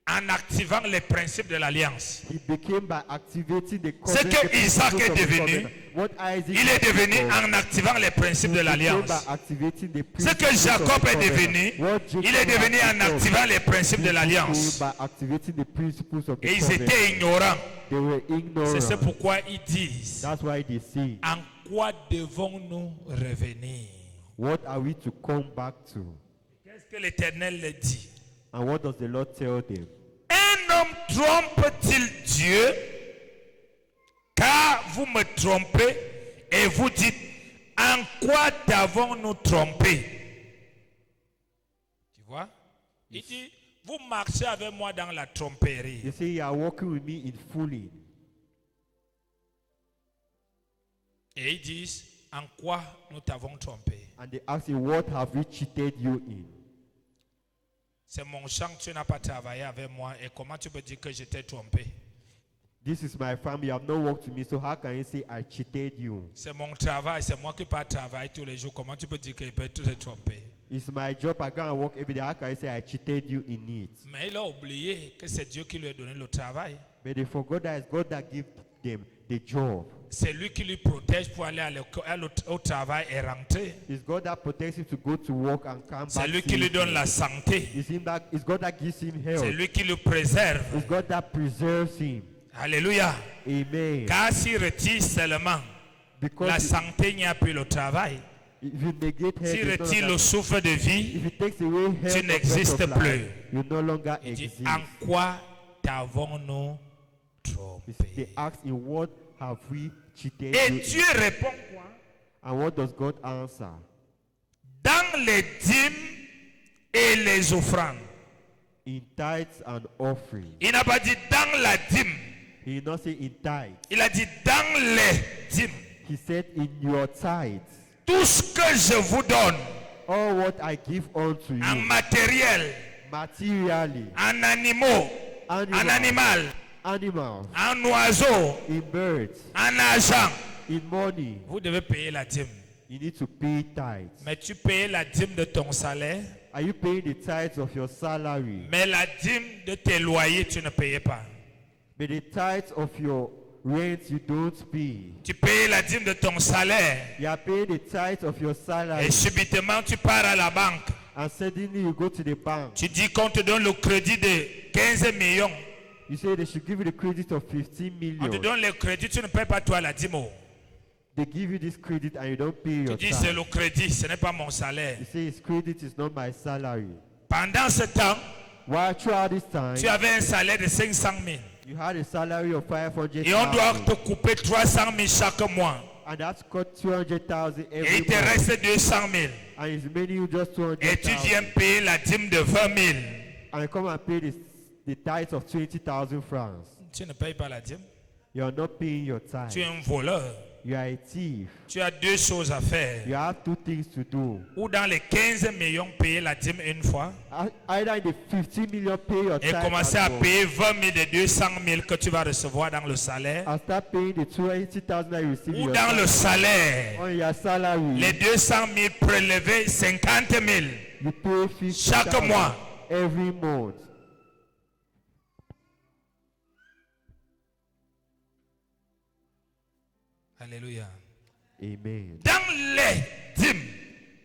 en activant les principes de l'alliance. He became by activating the Ce covenant. que Isaac est devenu, What Isaac il est had devenu become, en activant les principes de he became l'alliance. by activating the Ce que principles of Jacob the est covenant. devenu, What Jacob il est devenu had en become, activant les principes de he l'alliance. became by activating the principles of the Et ils covenant. étaient ignorants. They were C'est ignorant. pourquoi ils disent, That's why they say, en quoi devons-nous revenir? what are we to come back to? Qu'est-ce que l'Éternel leur dit? And what does the Lord tell them? Un homme trompe-t-il Dieu? Car vous me trompez et vous dites, en quoi t'avons-nous trompé? Tu vois? Il dit, vous marchez avec moi dans la tromperie. They say, you are walking with me in fooling. Et ils disent, en quoi nous t'avons trompé? And they ask you, what have we cheated you in? C'est mon champ, tu n'as pas travaillé avec moi. Et comment tu peux dire que je t'ai trompé? This is my family. You have not worked with me. So how can you say I cheated you? C'est mon travail, c'est moi qui pas travailler tous les jours. Comment tu peux dire que je peux te tromper? It's my job. I go and work every day. How can you say I cheated you in it? Mais il a oublié que c'est Dieu qui lui a donné le travail. But they forgot that it's God that gave them the job. C'est lui qui lui protège pour aller au travail et rentrer. It's God that protects him to go to work and come C'est back. lui qui lui safely. donne la santé. It's God that gives him C'est health. lui qui le préserve. It's God that preserves him. Alléluia. Amen. Car s'il retire seulement la Because santé, il n'y a plus le travail. if you negate health, S'il it's no retire longer- le souffle de vie, if it takes away health, tu or breath n'existes of life, plus. you no longer il dit, exist. en quoi t'avons-nous They trompé? ask, in what have we cheated Et you? Dieu répond quoi? And what does God answer? Dans les dîmes et les offrandes. In tithes and offerings. Il n'a pas dit dans la dîme. He did not say in tithes. Il a dit dans les dîmes. He said in your tithes. Tout ce que je vous donne All what I give unto en you, matériel, materially, en animaux, en animal, animals, en oiseaux, in birds, en argent, in money, vous devez payer la dîme. you need to pay tithes. Mais tu payes la dîme de ton salaire, Are you paying the tithes of your salary? mais la dîme de tes loyers, tu ne payais pas. But the tithes of your rent you don't pay. Tu payes la dîme de ton salaire You are paying the tithes of your salary. et subitement tu pars à la banque. And suddenly you go to the bank. Tu dis qu'on te donne le crédit de 15 millions. You say they should give you the credit of 15 On te million. donne le crédit, tu ne payes pas toi la dîme. They give you this credit and you don't pay Tu your dis c'est tithes. le crédit, ce n'est pas mon salaire. You say his credit is not my salary. Pendant ce temps, While throughout this time, tu avais un salaire de 500 000. you had a salary of 500,000. Et on doit te couper 300 000 chaque mois. And that's got 200,000 Et every il te month. reste 200 000. And it's remaining you just Et tu 200,000. viens payer la dîme de 20 000. And you come and pay the tithes of 20,000 francs. Tu ne payes pas la dîme. You are not paying your Tu es tithe. un voleur. You are a thief. Tu as deux choses à faire. You have two things to do. Ou dans les 15 millions, payer la dîme une fois. Either in the 15 million, pay your Et tithe commencer and à go. payer 20 000 de 200 000 que tu vas recevoir dans le salaire. And start paying the 20,000 that you receive in Ou your dans le salaire. on your salary. Les 200 000 prélevés 50 000. You pay 50,000 Chaque mois. every month. Alléluia. Amen. Dans les dîmes,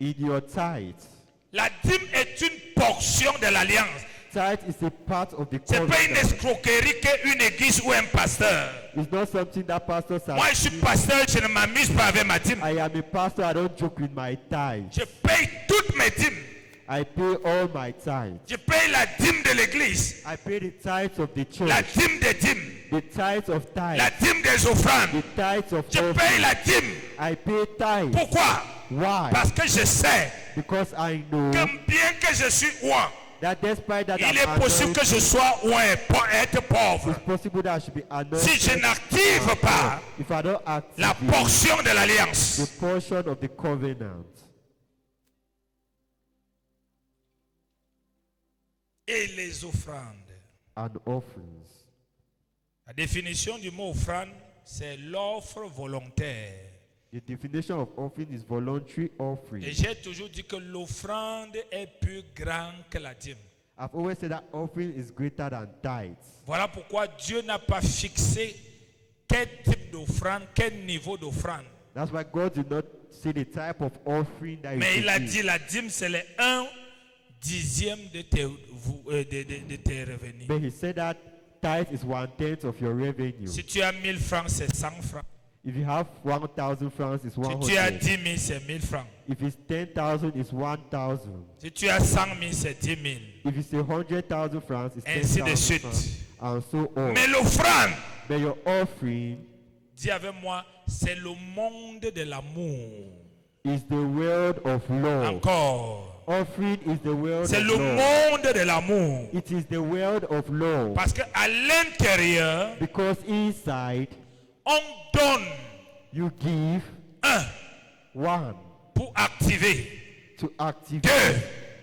In your tithe, la dîme est une portion de l'alliance. tithe is a part of the Ce n'est pas une covenant. escroquerie qu'une église ou un pasteur. It's not something that pastors are. Moi, je suis pasteur, je ne m'amuse pas avec ma dîme. I am a pastor. I don't joke with my tithe. Je paye toutes mes dîmes. I pay all my tithe. Je paye la dîme de l'église, I pay the tithes of the church. la dîme des dîmes, The tithes of la tithe. dîme des offrandes. The tithes of Je paye offering. la dîme. I pay tithe. Pourquoi? Why? Parce que je sais Because I know que bien que je suis loin, that despite that il I'm est possible que je sois loin pour être pauvre. it's possible that I should be Si je anointed. n'active pas If I don't la activate portion de l'alliance, the portion of the covenant et les offrandes. and offerings. La définition du mot offrande, c'est l'offre volontaire. The definition of offering is voluntary Et offering. j'ai toujours dit que l'offrande est plus grande que la dîme. I've always said that offering is greater than tithes. Voilà pourquoi Dieu n'a pas fixé quel type d'offrande, quel niveau d'offrande. That's why God did not say the type of offering that you Mais il a should dit give. la dîme, c'est le 1/10 de tes revenus. But he said that tithe is 1/10 of your revenue. Si tu as 1000 francs, c'est 100 francs. If you have 1,000 francs, it's Si tu as 100. 10 000, c'est 1000 francs. If it's 10,000, it's 1,000. Si tu as 100 000, c'est 10 000. If it's 100,000 francs, it's Ainsi de 10,000 suite. francs, and so on. Mais l'offrande, But your offering dis avec moi, c'est le monde de l'amour. is the world of love. Encore. Offering is the world C'est of le love. monde de l'amour. It is the world of love. Parce qu'à l'intérieur, Because inside, on donne you give un one pour activer, to activate, deux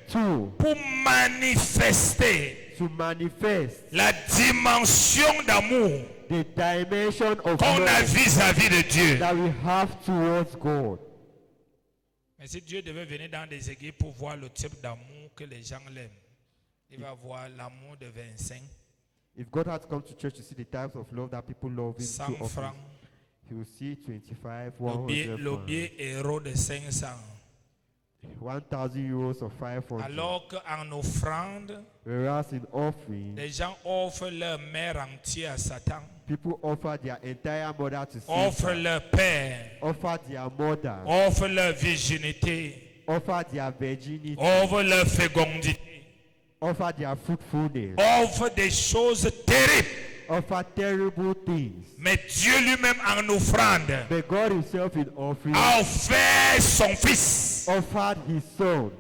two pour manifester to manifest la dimension d'amour the dimension of qu'on a love vis-à-vis de Dieu. that we have towards God. Mais si Dieu devait venir dans des églises pour voir le type d'amour que les gens l'aiment, il va voir l'amour de 25, If God had come to church to see the types of love that people love him 100 to offer, francs, he will see 25, le 100 billet francs. héros de 500. 1,000 euros or 500. Alors qu'en offrande, Whereas in offering, les gens offrent leur mère entière à Satan, people offer their entire mother to offrent Satan, leur père, offer their mother, offrent leur virginité, offer their virginity, offrent leur fécondité, offer their fruitfulness, offrent des choses terribles. offer terrible things. Mais Dieu lui-même en offrande But God himself in offering a offert son fils. offered his son.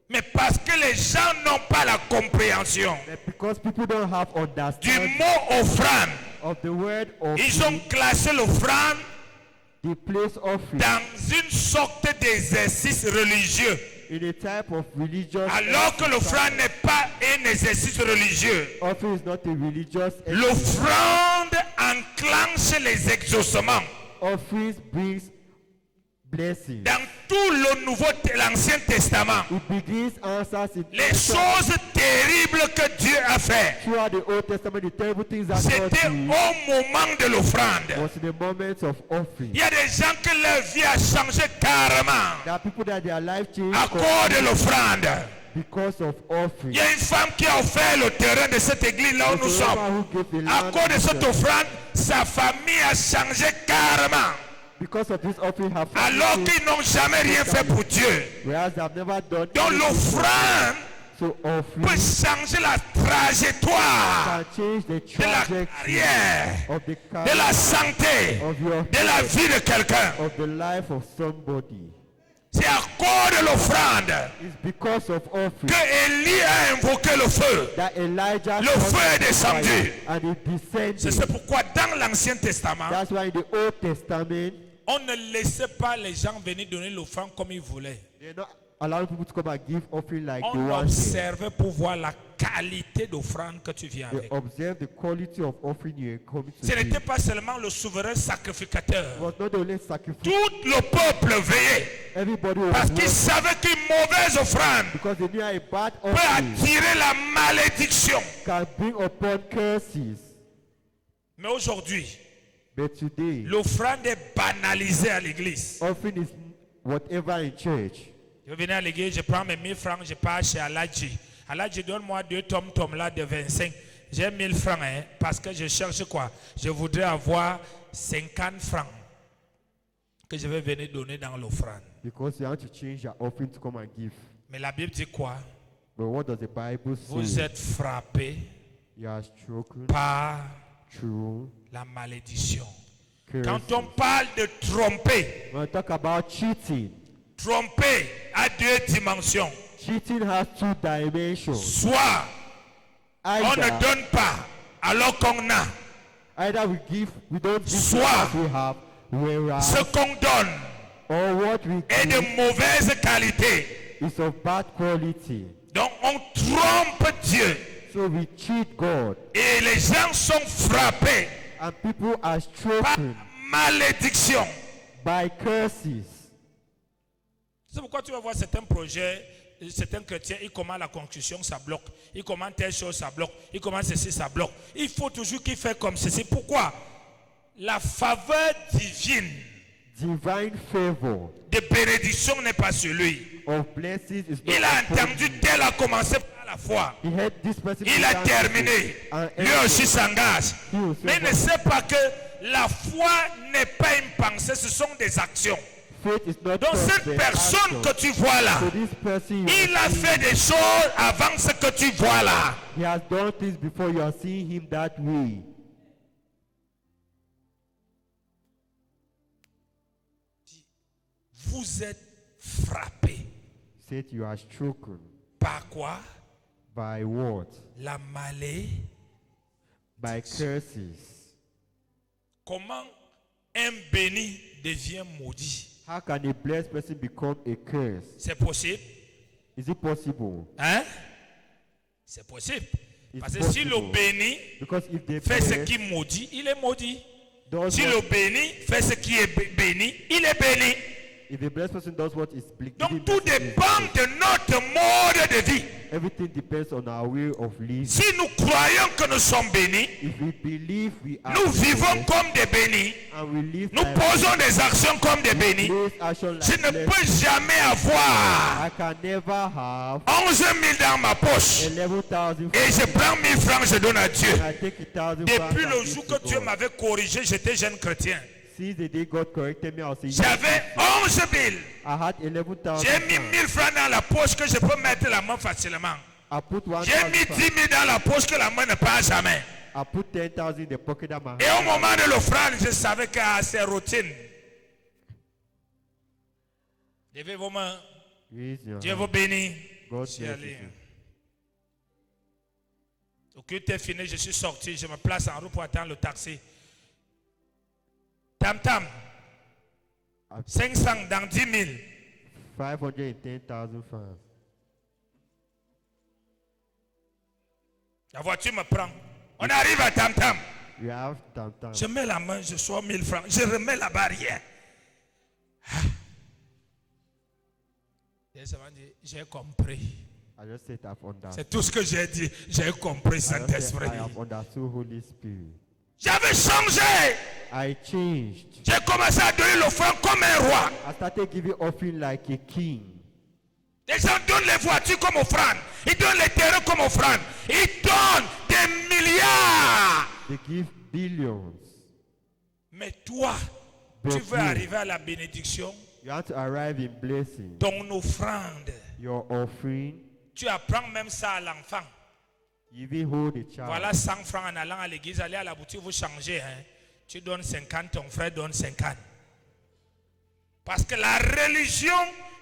Mais parce que les gens n'ont pas la compréhension But because people don't have du understanding mot offrande, of the word ils ont offering, classé l'offrande they place offering dans une sorte d'exercice religieux. in a type of religious Alors que exercise. l'offrande n'est pas un exercice religieux. Offering is not a religious exercise. L'offrande enclenche les exaucements. Offerings brings blessings. Dans tout l'Ancien Testament, It begins answers in les choses terribles que Dieu a fait, throughout the Old Testament. The terrible things that God c'était did au moment de l'offrande. was in the moments of offering. Il y a des gens que leur vie a changé carrément There are people that their life changed à cause de l'offrande. because of Il offering. y a une femme qui a offert le terrain de cette église là où nous There's a sommes. woman who gave the À land cause de to cette church. offrande, sa famille a changé carrément. Because of this offering, her Alors family changed, qu'ils n'ont jamais rien fait pour Dieu. whereas they have never done Donc anything. l'offrande So peut offering changer la trajectoire can change the de la trajectory carrière, of the de career, la santé, of your de la vie de quelqu'un. of the life of somebody. C'est à cause de l'offrande It's because of offering que Élie a invoqué le feu. that Elijah Le called feu est the descendu. fire and it C'est descended. pourquoi dans l'Ancien Testament, That's why in the Old Testament, on ne laissait pas les gens venir donner l'offrande comme ils voulaient. they're not allowing people to come and give offering like they On want. observait pour voir la qualité d'offrande que tu viens They avec. observe the quality of offering you are coming to Ce give. n'était pas seulement le souverain sacrificateur. It was not only sacrifice. Tout le peuple veillait Everybody was parce qu'ils working savaient qu'une mauvaise offrande because they knew a bad peut offering attirer la malédiction. can bring upon curses. Mais aujourd'hui, But today, l'offrande est banalisée à l'église. offering is whatever in church. Je venais à l'église, je prends mes 1000 francs, je pars chez Aladji. Aladji, donne-moi 2 tom-toms là de 25. J'ai 1000 francs, hein, parce que je cherche quoi? Je voudrais avoir 50 francs que je vais venir donner dans l'offrande. Because you want to change your offering to come and give. Mais la Bible dit quoi? But what does the Bible Vous say? êtes frappés You are struck par through la malédiction. curses. Quand on parle de tromper, When we talk about cheating, tromper a 2 dimensions. cheating has 2 dimensions. Soit on ne Either, donne pas alors qu'on a. either we give, we don't give Soit what we have, Ce whereas qu'on donne or what we est de give mauvaise qualité. is of bad quality. Donc on trompe Dieu. So we cheat God, Et les gens sont frappés and people are par stricken malédiction. by curses. C'est pourquoi tu vas voir certains projets, certains chrétiens, ils commencent la construction, ça bloque. Ils commencent telle chose, ça bloque. Ils commencent ceci, ça bloque. Il faut toujours qu'ils fassent comme ceci. Pourquoi? La faveur divine Divine favor de bénédiction n'est pas sur lui. of blessings is not Il a upon entendu him. tel a commencé par la foi. He had this person Il a began to terminé. and Lui aussi s'engage. he will Mais il ne say, sait pas que la foi n'est pas une pensée, ce sont des actions. faith is not Donc just cette the personne action. que tu vois là, So this person, you il are a seeing, fait des choses avant ce que tu vois là. he has done things before you are seeing him that way. Vous êtes frappés. Said you are stricken Par quoi? by what? La maladie. By curses. Comment un béni devient maudit? How can a blessed person become a curse? C'est possible? Is it possible? Hein? C'est possible. It's Parce que si le possible. béni Because if the fait ce blessed qui maudit, il est maudit. does Si what le béni fait ce qui est béni, il est béni. If a blessed person does what is Donc giving tout blessing is dépend blessed. de notre mode de vie. Everything depends on our way of living. Si nous croyons que nous sommes bénis, If we believe we are nous vivons blessed comme des bénis, and we live nous like posons des actions comme des bénis, place action like je ne blessed, peux jamais avoir I can never have 11 000 dans ma poche 11,000 et je prends 1000 francs, je donne à Dieu. and I take 1,000 francs Depuis and le give jour to que Dieu God. m'avait corrigé, j'étais jeune chrétien. Since the day God corrected me, I was saying, J'avais 11 000. I had 11,000 J'ai mis francs. 1000 francs dans la poche que je peux mettre la main facilement. I put J'ai mis 1,000 10 francs. 000 dans la poche que la main ne passe jamais. I put 10,000 in the pocket of my Et hand. au moment de l'offrande, je savais que c'est routine. Levez vos mains. Raise your Dieu hand. vous bénit. God Je suis bless allé. you. Le culte est fini, je suis sorti, je me place en route pour attendre le taxi. Tam tam, 500 dans 10 000. 510,000 francs. La voiture me prend. On arrive à Tam Tam. You have tam. Je mets la main, je sors 1000 francs. Je remets la barrière. Et ça m'a dit, j'ai compris. I just said I've understood. C'est tout ce que j'ai dit. J'ai compris, I just said Saint-Esprit. I have understood Holy Spirit. J'avais changé. I changed. J'ai commencé à donner l'offrande comme un roi. I started giving offering like a king. Les gens donnent les voitures comme offrande. Ils donnent les terrains comme offrande. Ils donnent des milliards. They give billions. Mais toi, tu veux Beaucoup. arriver à la bénédiction. You have to arrive in blessing. Ton offrande, Your offering, tu apprends même ça à l'enfant. you even hold a child. Voilà 100 francs en allant à l'église, allez à la boutique, vous changez. Hein. Tu donnes 50, ton frère donne 50. Parce que la religion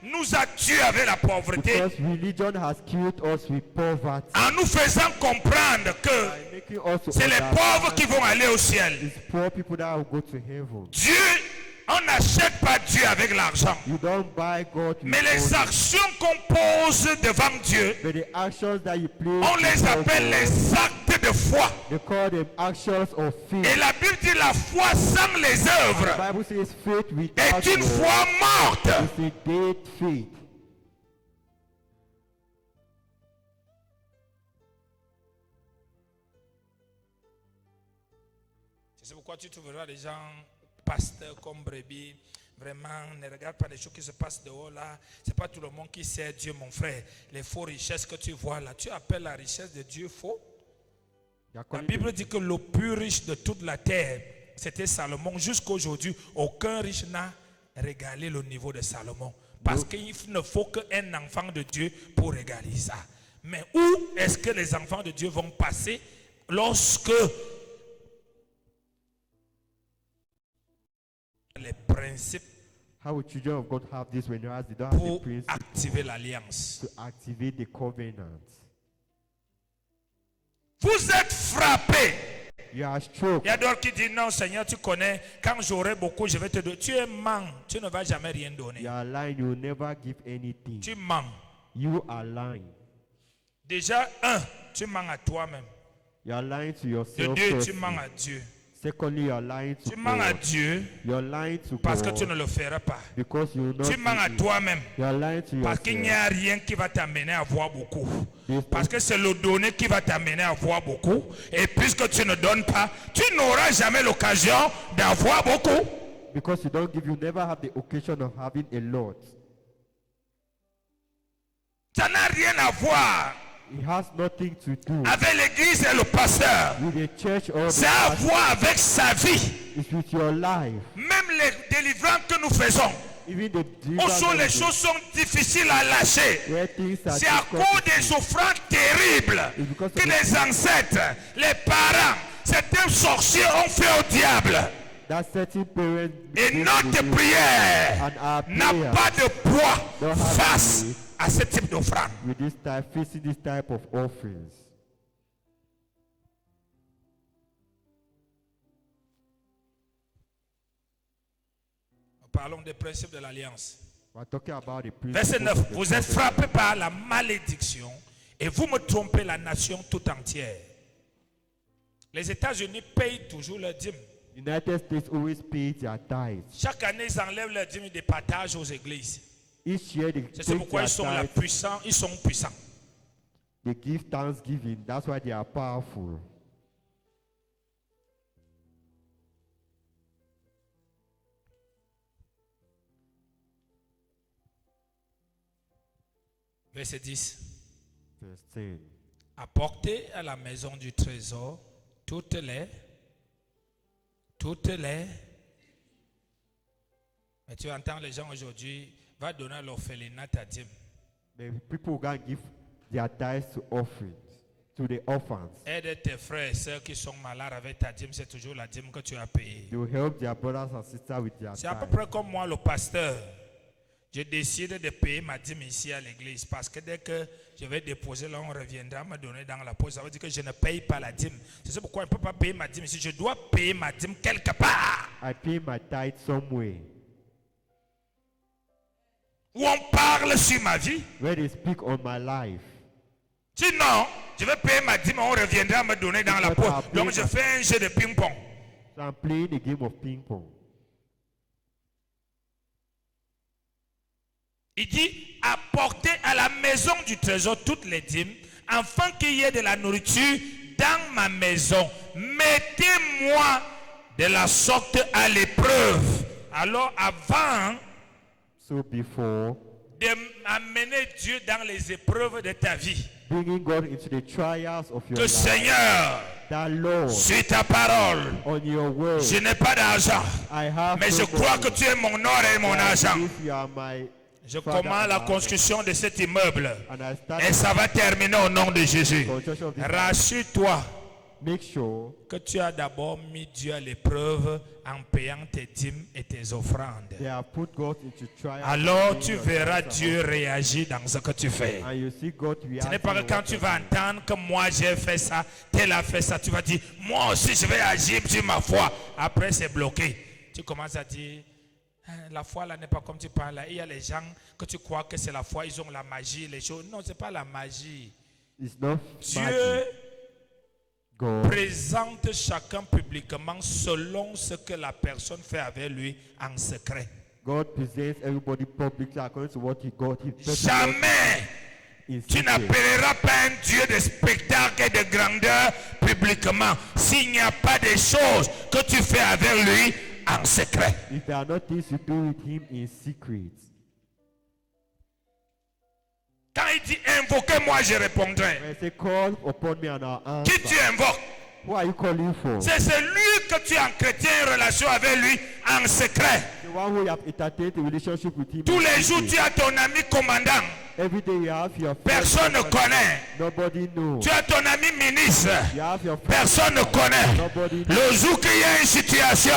nous a tués avec la pauvreté Because religion has killed us with poverty. en nous faisant comprendre que By making us to c'est les pauvres qui vont aller au ciel. It's poor people that will go to heaven. Dieu, on n'achète pas Dieu avec l'argent. You don't buy God with Mais les money. actions qu'on pose devant Dieu, But the actions that you play, on les appelle les actes de foi. they call them actions of faith. Et la Bible dit la foi sans les The œuvres Bible says faith without est une works foi morte. is a dead faith. C'est pourquoi tu trouveras des gens, pasteurs comme brebis, vraiment, ne regarde pas les choses qui se passent dehors là. C'est pas tout le monde qui sait Dieu, mon frère. Les faux richesses que tu vois là, tu appelles la richesse de Dieu faux. La Bible dit que le plus riche de toute la terre, c'était Salomon. Jusqu'à aujourd'hui, aucun riche n'a régalé le niveau de Salomon. Parce qu'il ne faut qu'un enfant de Dieu pour régaler ça. Mais où est-ce que les enfants de Dieu vont passer lorsque les principes How would children of God have this when they don't have the pour principle activer l'alliance? to activate the covenant? Vous êtes frappés. You are struck. Il y a d'autres qui disent non Seigneur, tu connais, quand j'aurai beaucoup je vais te donner. Tu es mens, tu ne vas jamais rien donner. You are lying. You will never give anything. Tu mens. You are lying. Déjà, tu mens à toi-même. You are lying to De yourself. deux, tu firstly. mens à Dieu. Secondly, you are lying to Tu mens à God. Dieu You are lying to parce que God tu ne le feras pas. because you will not Tu mens à do it. toi-même You are lying to parce qu'il n'y yourself. a rien qui va t'amener à avoir beaucoup. Because Parce que c'est le donner qui va t'amener à avoir beaucoup. Et puisque tu ne donnes pas, tu n'auras jamais l'occasion d'avoir beaucoup. Because you don't give, you never have the occasion of having a lot. Ça n'a rien à voir It has nothing to do avec l'église et le pasteur. with the church or the C'est à pastor. voir avec sa vie. It's with your life. Même les délivrances que nous faisons, Even the où sont les deliverance choses sont difficiles à lâcher. where things are C'est à difficult cause to des see. souffrances terribles It's because que of les ancêtres, les parents, certains sorciers ont fait au diable. that certain parents Et did notre to you. prière And our n'a prayer pas de poids don't have face weight à ce type d'offrande. with this type, facing this type of offerings. Nous parlons des principes de l'alliance. We're talking about the Verset principles 9. of the Vous êtes covenant. frappés par la malédiction et vous me trompez la nation tout entière. Les États-Unis payent toujours leur dîme. United States always pay their tithes. Chaque année, ils enlèvent leur dîme de partage aux églises. Each year they C'est take pourquoi their ils sont là tithes. puissants. Ils sont puissants. They give thanksgiving. That's why they are powerful. Verset 10. Verse 10. Apportez à la maison du trésor toutes les. Mais tu entends les gens aujourd'hui, va donner à l'orphelinat ta dîme. The people can give their tithes to offerings, to the orphans. Aide tes frères et sœurs qui sont malades avec ta dîme, c'est toujours la dîme que tu as payée. They will help their brothers and sisters with their C'est à peu tithes. près comme moi, le pasteur. Je décide de payer ma dîme ici à l'église parce que dès que je vais déposer là, on reviendra me donner dans la poche. Ça veut dire que je ne paye pas la dîme. C'est pourquoi je ne peux pas payer ma dîme ici. Je dois payer ma dîme quelque part. I pay my tithe somewhere. Où on parle sur ma vie. Where they speak on my life. Sinon, je vais payer ma dîme, on reviendra me donner dans la poche. Donc je fais un jeu de ping-pong. So I'm playing a game of ping pong. Il dit, apportez à la maison du trésor toutes les dîmes, afin qu'il y ait de la nourriture dans ma maison. Mettez-moi de la sorte à l'épreuve. Alors avant So before d'amener Dieu dans les épreuves de ta vie, bringing God into the trials of your que life, Seigneur, that Lord, sur ta parole, on your word, je n'ai pas d'argent, I have mais je no crois money. que tu es mon or et mon I argent. believe you are my Je Father commence la and construction de cet immeuble and I start et ça va terminer au nom de Jésus. construction of this house. Rassure-toi Make sure que tu as d'abord mis Dieu à l'épreuve en payant tes dîmes et tes offrandes. they have put God into trial. Alors tu verras Dieu réagir dans ce que tu fais. And you see God Ce react. n'est pas que quand tu vas entendre que moi j'ai fait ça, tel a fait ça, tu vas dire, moi aussi je vais agir sur ma foi. Après c'est bloqué. Tu commences à dire, la foi là n'est pas comme tu parles là. Il y a les gens que tu crois que c'est la foi, ils ont la magie, les choses. Non, c'est pas la magie. It's not Dieu magic. God présente chacun publiquement selon ce que la personne fait avec lui en secret. God presents everybody publicly according to what he got. Jamais In tu secret. n'appelleras pas un Dieu de spectacle et de grandeur publiquement s'il n'y a pas des choses que tu fais avec lui en secret. If there are not things you do with him in secret. Quand il dit invoquez-moi, je répondrai. When I say call upon me and I'll Qui answer. tu invoques? Who are you calling for? C'est celui que tu entretiens une relation avec lui en secret. The one who you have entertained a relationship with him. Tous in les jours, secret. tu as ton ami commandant. Every day you have your friend. Personne ne connaît. Nobody knows. Tu as ton ami ministre. You have your friend. Personne ne connaît. Nobody knows. Le jour qu'il y a une situation,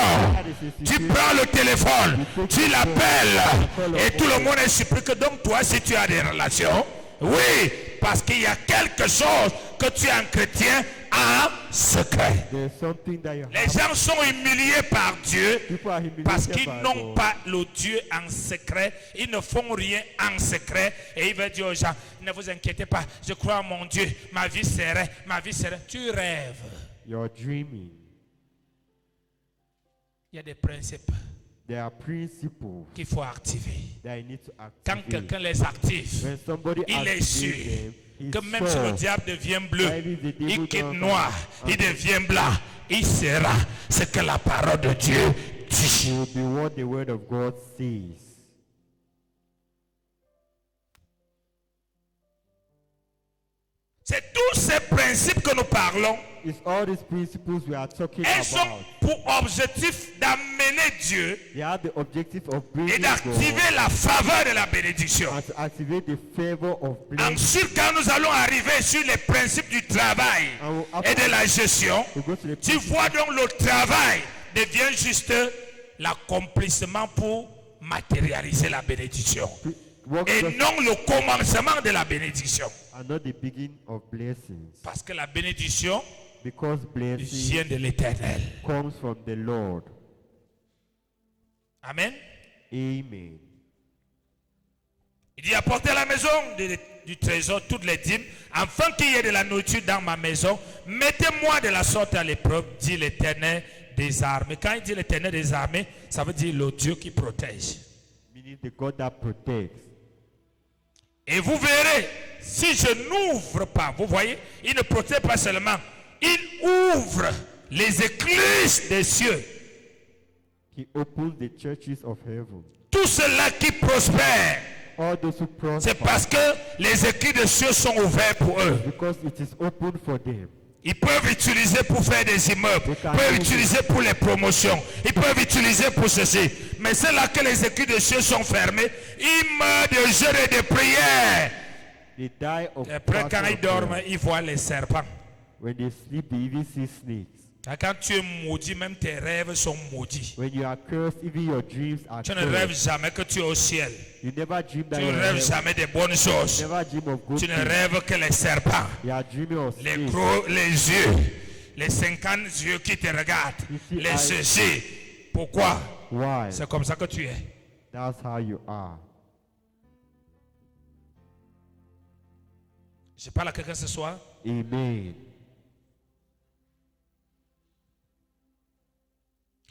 tu prends le téléphone, tu l'appelles et tout le monde est surpris que donc toi, si tu as des relations, oui, parce qu'il y a quelque chose que tu entretiens en secret. There's something that you Les have. gens sont humiliés par Dieu People are humiliated parce qu'ils by n'ont God. pas le Dieu en secret. Ils ne font rien en secret. Et il veut dire aux gens, ne vous inquiétez pas, je crois en mon Dieu. Ma vie serait, ma vie serait. Tu rêves. You're dreaming. Il y a des principes There are principles qu'il faut activer. that you need to Quand activate. quelqu'un les active, When somebody il est activates sûr them, he's que même si le sure diable devient bleu, that if the devil il quitte turns noir, il devient blanc, il sera ce que la parole de Dieu dit. it will be what the word of God says. C'est tous ces principes que nous parlons. It's all these principles we are talking Elles ont about. pour objectif d'amener Dieu They have the objective of et bringing d'activer God la faveur de la bénédiction. and to activate the favor of blessing. Ensuite, quand nous allons arriver sur les principes du travail et de la gestion, We go to the tu vois donc le travail devient juste l'accomplissement pour matérialiser la bénédiction work et just non le commencement de la bénédiction. are not the beginning of blessings, Parce que la bénédiction because blessing vient de l'Éternel. comes from the Lord. Amen. Amen. Il dit apportez à la maison du trésor toutes les dîmes, afin qu'il y ait de la nourriture dans ma maison. Mettez-moi de la sorte à l'épreuve, dit l'Éternel des armées. Quand il dit l'Éternel des armées, ça veut dire le Dieu qui protège. Meaning the God that protects. Et vous verrez, si je n'ouvre pas, vous voyez, il ne protège pas seulement, il ouvre les écluses des cieux. He opens the churches of heaven. Tout cela qui prospère, All those who prosper, c'est parce que les écluses des cieux sont ouverts pour eux. because it is open for them. Ils peuvent utiliser pour faire des immeubles, ils peuvent utiliser pour les promotions, ils peuvent utiliser pour ceci. Mais c'est là que les écluses des cieux sont fermées, ils meurent de jeûne et de prière. They die of Et après, fast quand and ils dorment, prayer. ils voient les serpents. When they sleep, they even see snakes. Et quand tu es maudit, même tes rêves sont maudits. When you are cursed, even your dreams are Tu ne rêves cursed. jamais que tu es au ciel. You never dream that Tu you ne are rêves heaven. jamais des bonnes choses. You never dream of good Tu ne things. rêves que les serpents, You are dreaming of les snakes. gros, les yeux, les 50 yeux qui te regardent, Ici, les I- ceci. Pourquoi? Why? C'est comme ça que tu es. That's how you are. Je parle à quelqu'un ce soir. Amen.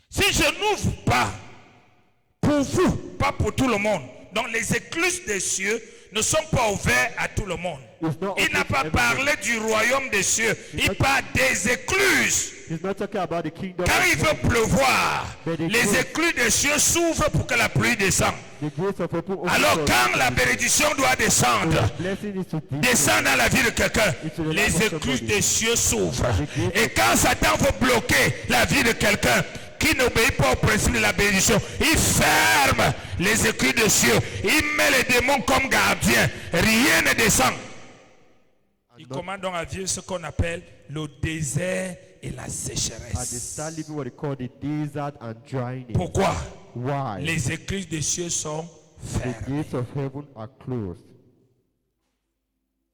Si je n'ouvre pas pour vous, pas pour tout le monde, donc les écluses des cieux ne sont pas ouvertes à tout le monde. It's not Il n'a open to pas everybody. parlé du royaume des cieux, il parle des écluses. He's not talking about the kingdom. Quand of il veut heaven. pleuvoir, Mais des les écluses. écluses des cieux s'ouvrent pour que la pluie descende. The gates of open open Alors doors. quand la bénédiction doit descendre, The blessing is to descend. descend dans la vie de quelqu'un, Into the life les of écluses somebody. des cieux s'ouvrent. Et quand Satan veut bloquer la vie de quelqu'un qui n'obéit pas au principe de la bénédiction, il ferme les écluses des cieux. Il met les démons comme gardiens. Rien ne descend. Il commande donc à vivre ce qu'on appelle le désert et la And they sécheresse. start living what they call the desert and dryness. Pourquoi? Why? Les écluses des cieux sont The fermées. gates of heaven are closed.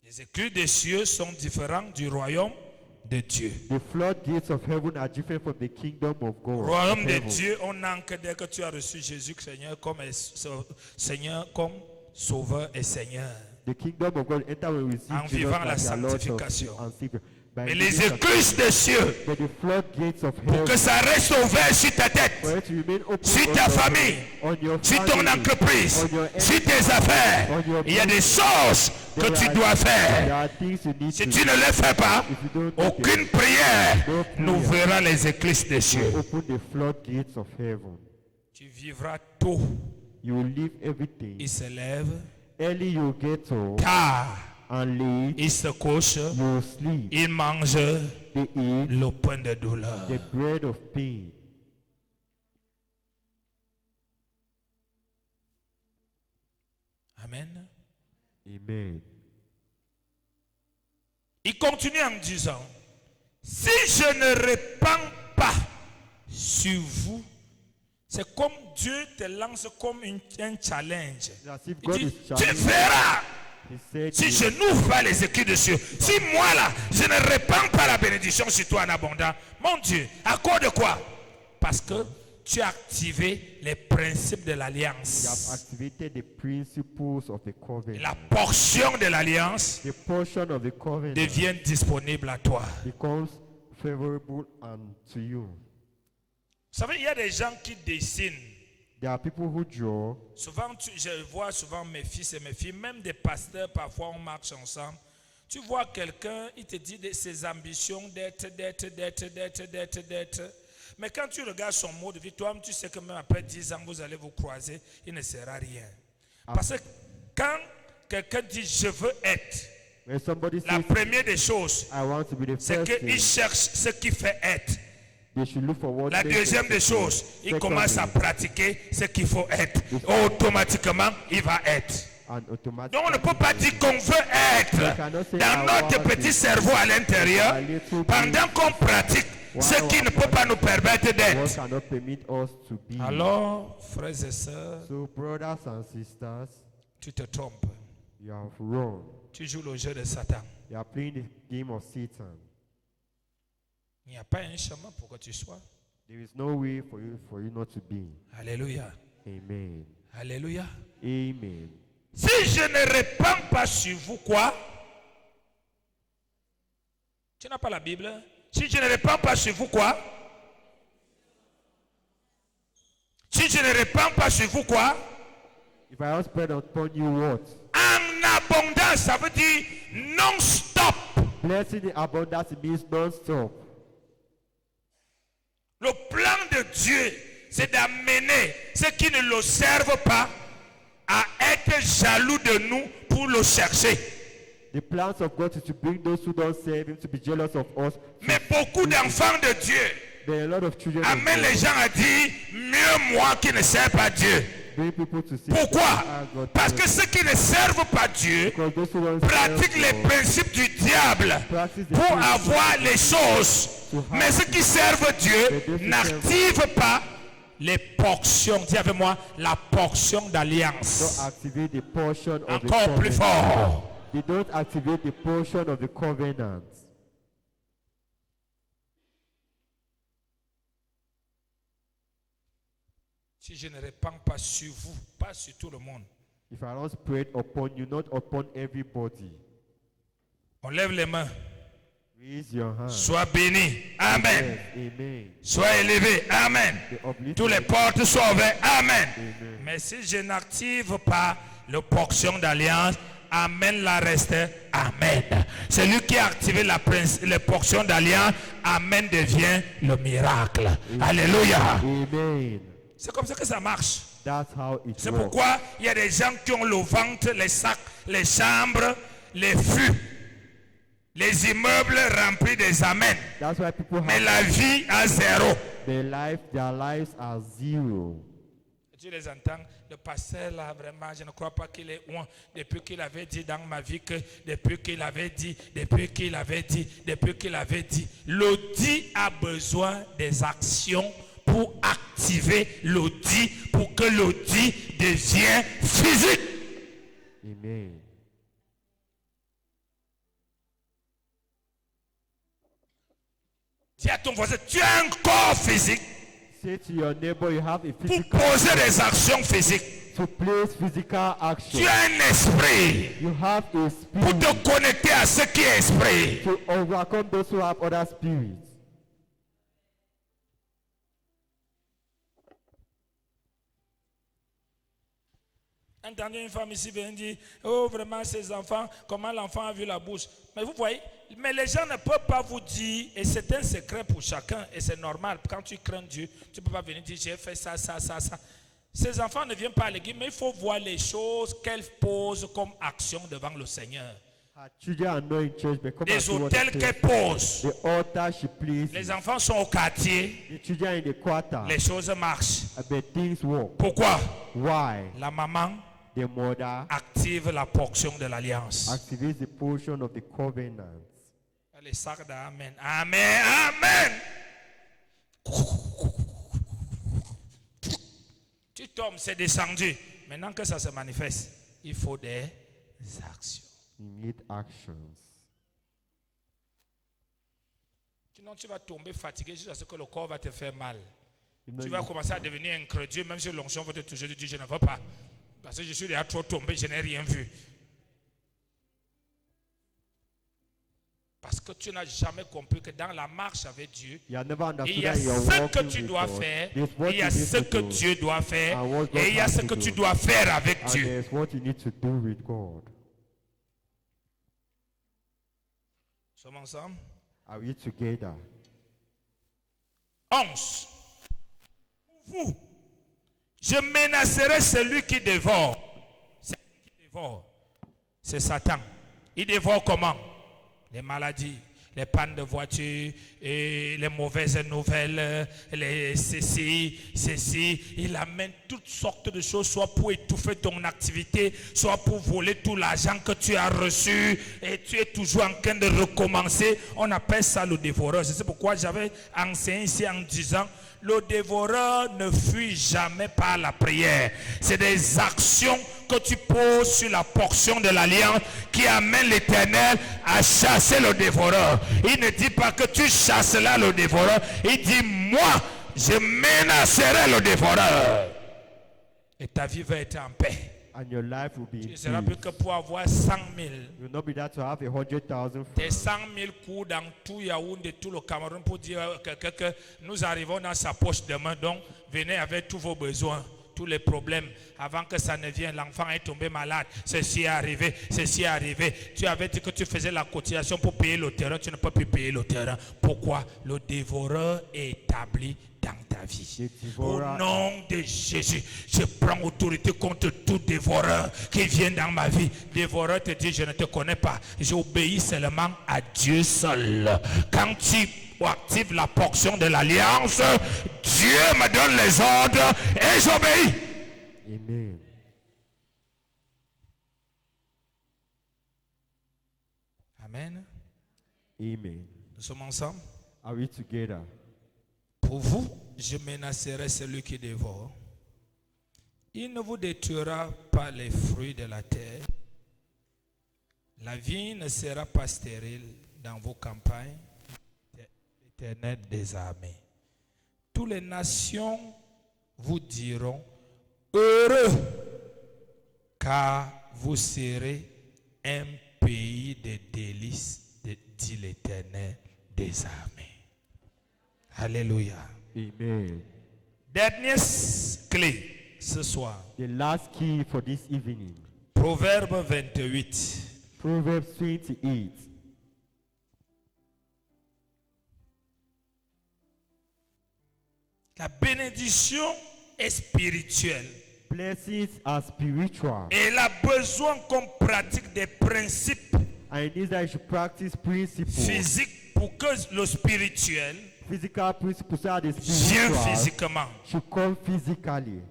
Les écluses des cieux sont différents du royaume de Dieu. The floodgates of heaven are different from the kingdom of God. Au royaume of de heaven. Dieu, on n'a que dès que tu as reçu Jésus Seigneur comme Seigneur, comme Sauveur et Seigneur. The kingdom of God enter when we receive En Jesus vivant la as their Lord sanctification. and Savior. By Mais the les grace of- écluses des cieux, But the floodgates of pour heaven, que ça reste ouvert sur ta tête, for it to remain open sur on ta your- famille, on your sur ton family, entreprise, on your sur tes affaires, on your il y a des choses que There tu are- dois There faire. are things you need Si to tu ne les fais pas, If you don't do aucune it, prière no prayer n'ouvrira les écluses des cieux. open the floodgates of heaven. Tu vivras tôt, You will leave everything. il se lève, Early you get up tard, and late il se couche, you sleep. il mange They eat le pain de douleur. the bread of pain. Amen. Amen. Il continue en disant, si je ne répands pas sur vous, c'est comme Dieu te lance comme un challenge. It's as if Il God dit, is tu challenging. verras He said, si je n'ouvre pas les écrits de Dieu, si moi là, je ne répands pas la bénédiction sur toi en abondance, mon Dieu, à cause de quoi? Parce que tu as activé les principes de you have l'alliance. activated the principles of the covenant. La portion de l'alliance The portion of the covenant devient disponible à toi. becomes favorable unto you. Vous savez, il y a des gens qui dessinent. There are people who draw. Souvent, je vois souvent mes fils et mes filles, même des pasteurs, parfois on marche ensemble. Tu vois quelqu'un, il te dit de ses ambitions d'être. Mais quand tu regardes son mode de vie, toi-même, tu sais que même après 10 ans, vous allez vous croiser, il ne sera rien. Parce que quand quelqu'un dit je veux être, When somebody la says, première des choses, I want to be the c'est first qu'il thing, cherche ce qui fait être. they should look for what La makes deuxième them des successful. choses, il Secondly, commence à pratiquer ce qu'il faut être. Automatiquement, il va être. and automatically, Donc on ne peut pas dire qu'on veut être dans notre petit cerveau à l'intérieur pendant qu'on pratique ce qui ne peut pas nous permettre what d'être. cannot permit us to be. Alors, frères et sœurs, So, brothers and sisters, tu te trompes. you have wrong. Tu joues le jeu de Satan. You are playing the game of Satan. Il n'y a pas un chemin pour que tu sois. There is no way for you not to be. Alléluia. Amen. Alléluia. Amen. Si je ne répands pas sur vous quoi? Tu n'as pas la Bible? Si je ne répands pas sur vous quoi? Si je ne répands pas sur vous quoi? If I don't spread upon you what? En abondance, ça veut dire non-stop. Blessing in abundance means non-stop. Le plan de Dieu, c'est d'amener ceux qui ne le servent pas à être jaloux de nous pour le chercher. The plans of God is to bring those who don't serve Him to be jealous of us. Mais beaucoup d'enfants de Dieu There are a lot of children of amènent les God. gens à dire mieux moi qui ne sers pas Dieu. Bring people to see Pourquoi? God Parce que ceux qui ne servent pas Dieu because those who don't pratiquent serve les God principes du diable practice the pour principles avoir les choses. Mais ceux qui servent Dieu n'activent pas les portions. Dis avec moi, la portion d'alliance. don't activate the portion of the Encore plus covenant. fort. They don't activate the portion of the covenant. Si je ne répands pas sur vous, pas sur tout le monde, If I don't spread upon you, not upon everybody, on lève les mains. raise your hand. Sois béni. Amen. Yes, amen. Sois élevé. Amen. The uplifted- Tous les portes soient ouvertes. Amen. Amen. Mais si je n'active pas la portion d'alliance, Amen la reste. Amen. Celui qui a activé la portion d'alliance, Amen devient le miracle. Alléluia. Amen. C'est comme ça que ça marche. That's how it C'est works. pourquoi il y a des gens qui ont le ventre, les sacs, les chambres, les fûts, les immeubles remplis des amens. That's why people Mais have la vie à zéro. their lives are zero. Tu les entends, le pasteur là, vraiment, je ne crois pas qu'il est loin. Depuis qu'il avait dit dans ma vie que, depuis qu'il avait dit, l'audit a besoin des actions pour activer l'audit, pour que l'audit devienne physique. Amen. Dis à ton voisin, tu as un corps physique Say to your neighbor, you have a pour physical poser des actions physiques. to place physical action. Tu as un esprit You have a pour spirit te connecter à ce qui est esprit. to overcome those who have other spirits. Entendu une femme ici venir dire, oh vraiment ces enfants, comment l'enfant a vu la bouche. Mais vous voyez, mais les gens ne peuvent pas vous dire, et c'est un secret pour chacun, et c'est normal, quand tu crains Dieu, tu ne peux pas venir dire, j'ai fait ça. Ces enfants ne viennent pas à l'église, mais il faut voir les choses qu'elles posent comme action devant le Seigneur. Her children are not in church, but come and Les see what hôtels it qu'elles says. posent. The altar she places. Les enfants sont au quartier, The children in the quarter. les choses marchent. But things work. Pourquoi? Why? La maman The mother active la portion de l'alliance. activates the portion of the covenant. Les sacs d'Amen. Amen. Amen. Tu tombes, c'est descendu. Maintenant que ça se manifeste, il faut des actions. You need actions. Sinon, tu vas tomber fatigué jusqu'à ce que le corps va te faire mal. You know, Tu vas commencer à devenir incrédule, même si l'onction va te toucher, tu dis je ne veux pas. Parce que je suis déjà trop tombé, je n'ai rien vu. Parce que tu n'as jamais compris que dans la marche avec Dieu, you have never understood il y a that you are ce que walking tu with dois God. faire, There's what il y a you need ce to que do, Dieu doit faire, and what God et il y a has ce to que do. tu dois faire avec And Dieu. there's what you need to do with God. Sommes ensemble? Are we together? 11. Vous, je menacerai celui qui dévore. Celui qui dévore, c'est Satan. Il dévore comment? Les maladies, les pannes de voiture, et les mauvaises nouvelles, les ceci. Il amène toutes sortes de choses, soit pour étouffer ton activité, soit pour voler tout l'argent que tu as reçu, et tu es toujours en train de recommencer. On appelle ça le dévoreur. C'est pourquoi j'avais enseigné ici en disant, le dévoreur ne fuit jamais par la prière. C'est des actions que tu poses sur la portion de l'alliance qui amène l'Éternel à chasser le dévoreur. Il ne dit pas que tu chasseras le dévoreur. Il dit, moi, je menacerai le dévoreur. Et ta vie va être en paix. and your life will be Tu in ne seras plus peace. que pour avoir 100 000. You will not be there to have 100,000 Tes francs. 100 000 coups dans tout Yaoundé, tout le Cameroun pour dire à quelqu'un que nous arrivons dans sa poche demain. Donc, venez avec tous vos besoins, tous les problèmes. Avant que ça ne vienne, l'enfant est tombé malade. Ceci est arrivé, ceci est arrivé. Tu avais dit que tu faisais la cotisation pour payer le terrain. Tu ne peux plus payer le terrain. Pourquoi? Le dévoreur est établi dans ta vie. Au nom de Jésus, je prends autorité contre tout dévoreur qui vient dans ma vie. Dévoreur te dit, je ne te connais pas. J'obéis seulement à Dieu seul. Quand tu actives la portion de l'alliance, Dieu me donne les ordres et j'obéis. Amen. Amen. Amen. Nous sommes ensemble. Are we together? Pour vous, je menacerai celui qui dévore. Il ne vous détruira pas les fruits de la terre. La vie ne sera pas stérile dans vos campagnes. L'Éternel des armées. Toutes les nations vous diront heureux, car vous serez un pays de délices, dit l'Éternel des armées. Alléluia. Amen. Dernière clé ce soir. The last key for this evening. Proverbe 28. Proverbs 28. La bénédiction est spirituelle. Blessings are spiritual. Et elle a besoin qu'on pratique des principes And it is that you should practice principles. physiques pour que le spirituel Physical principles are the vienne spiritual physiquement. should come physically.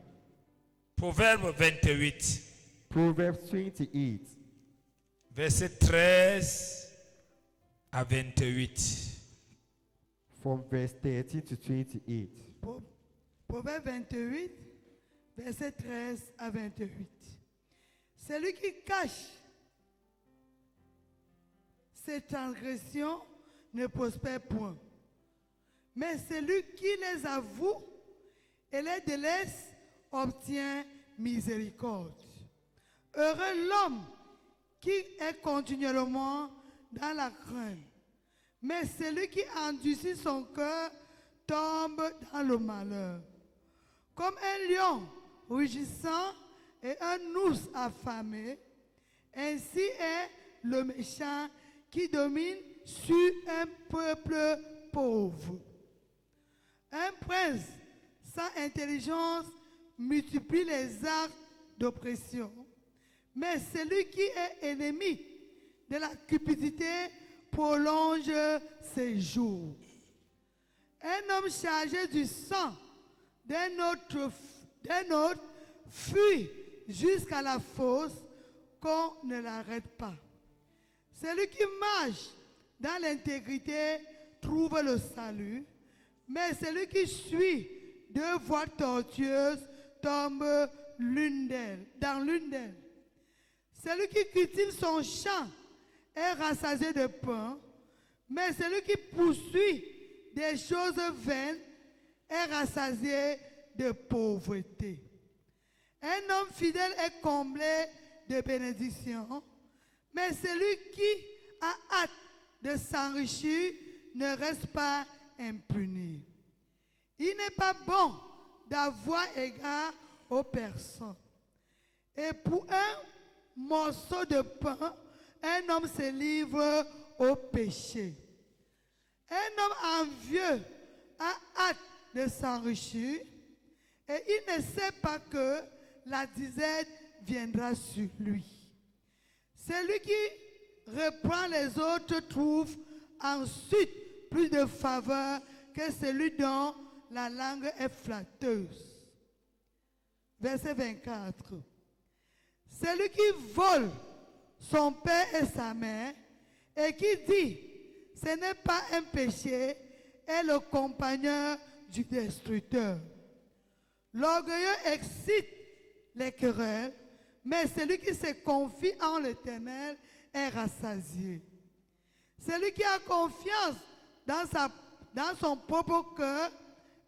Proverbe 28, Proverbs 28. verset 13 à 28. From verse 13 to 28. Proverbe 28, verset 13 à 28. Celui qui cache ses transgressions ne prospère point. Mais celui qui les avoue et les délaisse obtient miséricorde. Heureux l'homme qui est continuellement dans la crainte. Mais celui qui endurcit son cœur tombe dans le malheur. Comme un lion rugissant et un ours affamé, ainsi est le méchant qui domine sur un peuple pauvre. Un prince sans intelligence multiplie les actes d'oppression, mais celui qui est ennemi de la cupidité prolonge ses jours. Un homme chargé du sang d'un autre fuit jusqu'à la fosse qu'on ne l'arrête pas. Celui qui marche dans l'intégrité trouve le salut, mais celui qui suit deux voies tortueuses tombe dans l'une d'elles. Celui qui cultive son champ est rassasié de pain, mais celui qui poursuit des choses vaines est rassasié de pauvreté. Un homme fidèle est comblé de bénédictions, mais celui qui a hâte de s'enrichir ne reste pas impuni. Il n'est pas bon d'avoir égard aux personnes. Et pour un morceau de pain, un homme se livre au péché. Un homme envieux a hâte de s'enrichir et il ne sait pas que la disette viendra sur lui. Celui qui reprend les autres trouve ensuite plus de faveur que celui dont la langue est flatteuse. Verset 24. Celui qui vole son père et sa mère et qui dit ce n'est pas un péché est le compagnon du destructeur. L'orgueilleux excite les querelles, mais celui qui se confie en l'Éternel est rassasié. Celui qui a confiance dans son propre cœur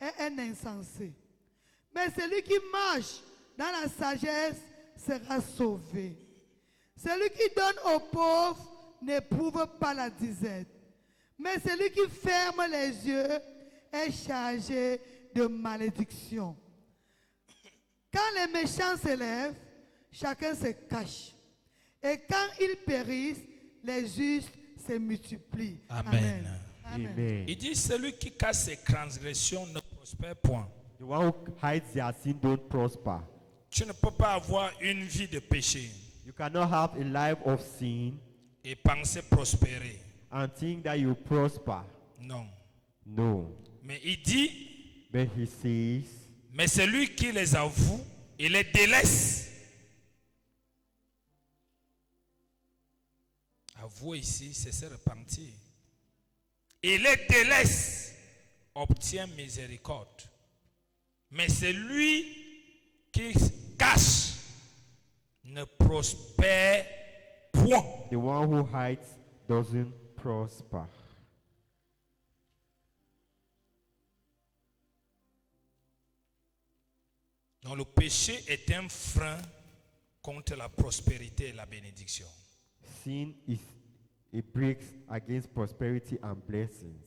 est un insensé. Mais celui qui marche dans la sagesse sera sauvé. Celui qui donne aux pauvres n'éprouve pas la disette. Mais celui qui ferme les yeux est chargé de malédiction. Quand les méchants s'élèvent, chacun se cache. Et quand ils périssent, les justes se multiplient. Amen. Amen. Amen. Il dit, celui qui casse ses transgressions ne prospère point. The one who hides their sin don't prosper. Tu ne peux pas avoir une vie de péché You cannot have a life of sin et penser prospérer. and think that you prosper. Non. No. Mais il dit, But he says, mais celui qui les avoue et les délaisse. Avouer ici, c'est se repentir. Et les délaisse, obtient miséricorde. Mais celui qui cache ne prospère point. the one who hides doesn't prosper. Donc le péché est un frein contre la prospérité et la bénédiction. Sin is a breaks against prosperity and blessings.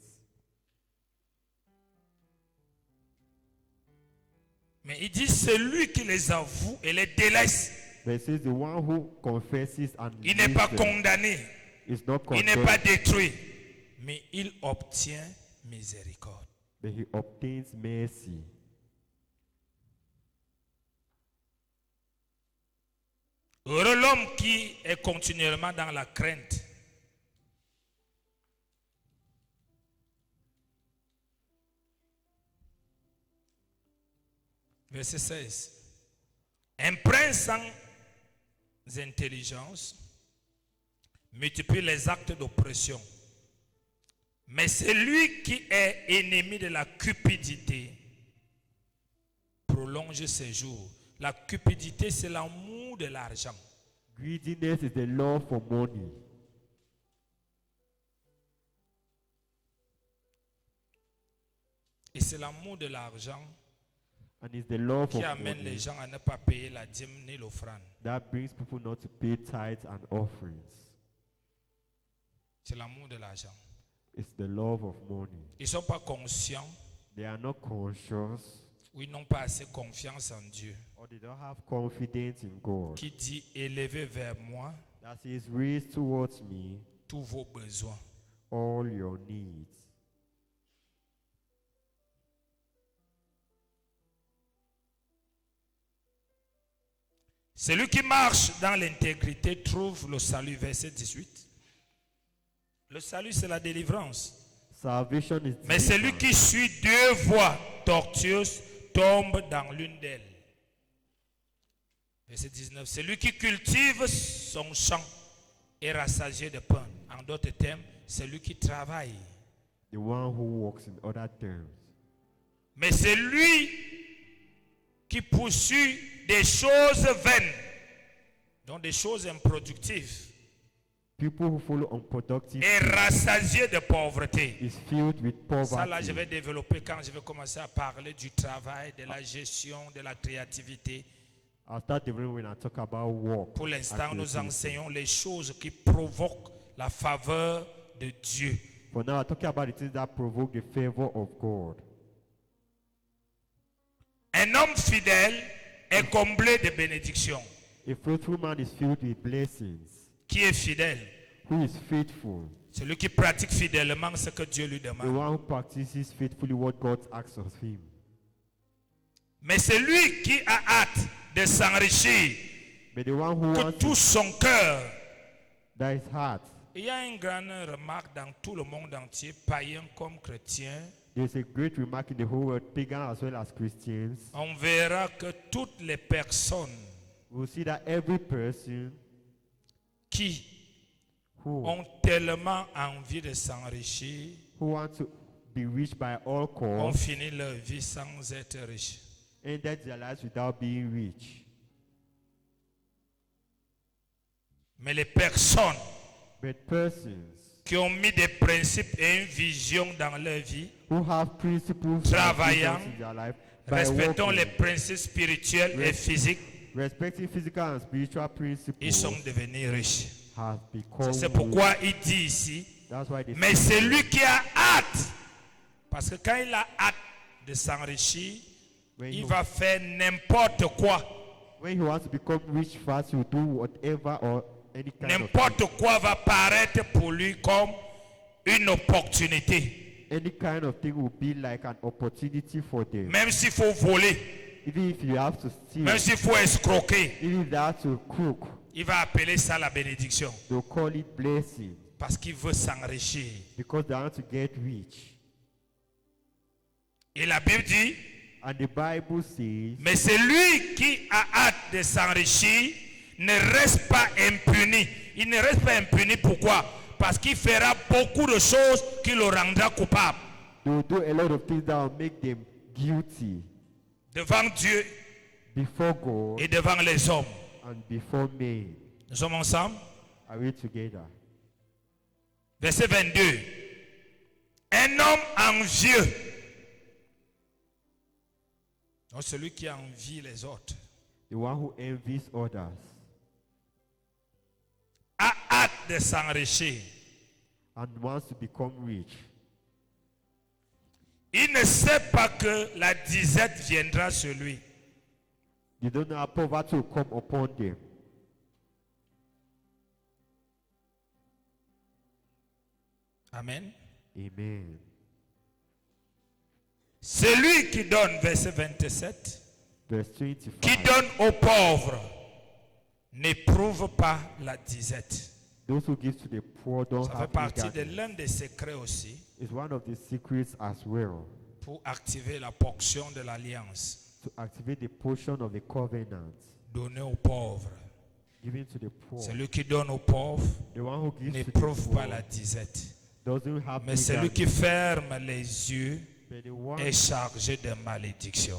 Mais il dit celui qui les avoue et les délaisse, But it says the one who confesses and il n'est pas leaves them condamné, is not il n'est pas condemned, détruit, mais il obtient miséricorde. but he obtains mercy. Heureux l'homme qui est continuellement dans la crainte. Verset 16. Un prince sans intelligence multiplie les actes d'oppression. Mais celui qui est ennemi de la cupidité prolonge ses jours. La cupidité, c'est l'amour de l'argent. Greediness is the love for money. Et c'est l'amour de l'argent And it's the love qui of amène money les gens à ne pas payer la dîme ni l'offrande. that brings people not to pay tithes and offerings. C'est l'amour de l'argent. It's the love of money. Ils ne sont pas conscients They are not conscious ou ils n'ont pas assez confiance en Dieu or they don't have confidence in God. qui dit élevez vers moi That says, raise towards me tous vos besoins. all your needs. Celui qui marche dans l'intégrité trouve le salut, verset 18. Le salut, c'est la délivrance. Salvation is Mais celui deliverance. qui suit deux voies tortueuses tombe dans l'une d'elles. Verset 19. Celui qui cultive son champ est rassasié de pain. En d'autres termes, celui qui travaille. The one who walks in other terms. Mais celui qui poursuit des choses vaines, donc des choses improductives, People who follow unproductive est rassasié de pauvreté. is filled with Ça là, je poverty. vais développer quand je vais commencer à parler du travail, de la gestion, de la créativité. I'll start developing when I talk about work. Pour l'instant, nous activity. enseignons les choses qui provoquent la faveur de Dieu. For now, I'm talking about the things that provoke the favor of God. Un homme fidèle est comblé de bénédictions. A faithful man is filled with blessings. Qui est fidèle? Who is faithful? Celui qui pratique fidèlement ce que Dieu lui The demande. one who practices faithfully what God asks of him. Mais celui qui a hâte de s'enrichir, But the one who que wants tout son cœur. that is hard. Il y a une grande remarque dans tout le monde entier, païen comme chrétien. There's a great remark in the whole world, pagan as well as Christians. On verra que toutes les personnes We'll see that every person qui who ont tellement envie de s'enrichir want to be rich by all ont costs fini leur vie sans être riches. ended their lives without being rich. Mais les personnes But persons qui ont mis des principes et une vision dans leur vie, who have principles and Travaillant, visions in their life by respectons working, les principes spirituels et physiques, respecting physical and spiritual principles, ils sont devenus riches. have become C'est rich. pourquoi il dit ici, That's why they mais say, celui qui a hâte, parce que quand il a hâte de s'enrichir, when il he, va faire n'importe quoi. when he wants to become rich fast, he will do whatever or any kind of thing. N'importe quoi va paraître pour lui comme une opportunité. Any kind of thing will be like an opportunity for them. Même s'il faut voler, Even if you have to steal, même s'il faut escroquer, even if they have to cook, il va appeler ça la bénédiction. they'll call it blessing Parce qu'il veut s'enrichir. because they want to get rich. Et la Bible dit, And the Bible says, mais celui qui a hâte de s'enrichir ne reste pas impuni. Il ne reste pas impuni, pourquoi? Parce qu'il fera beaucoup de choses qui le rendra coupable. they will do a lot of things that will make them guilty Devant Dieu before God et devant les hommes. and before men. Nous sommes ensemble? Are we together? Verset 22. Un homme envieux. Donc celui qui envie les autres The one who envies others a hâte de s'enrichir. and wants to become rich. Il ne sait pas que la disette viendra sur lui. You don't know how poverty will come upon them. Amen. Amen. Celui qui donne, verset 27, Verse qui 25. donne aux pauvres n'éprouve pas la disette. Those who give to the poor don't Ça fait have partie de eagerness. l'un des secrets aussi It's one of the secrets as well pour activer la portion de l'alliance. to activate the portion of the covenant Donner aux pauvres. given to the poor. Celui qui donne aux pauvres The one who gives to the n'éprouve pas poor la disette. doesn't have Mais celui qui eagerness, ferme les yeux but the one est chargé de malédiction.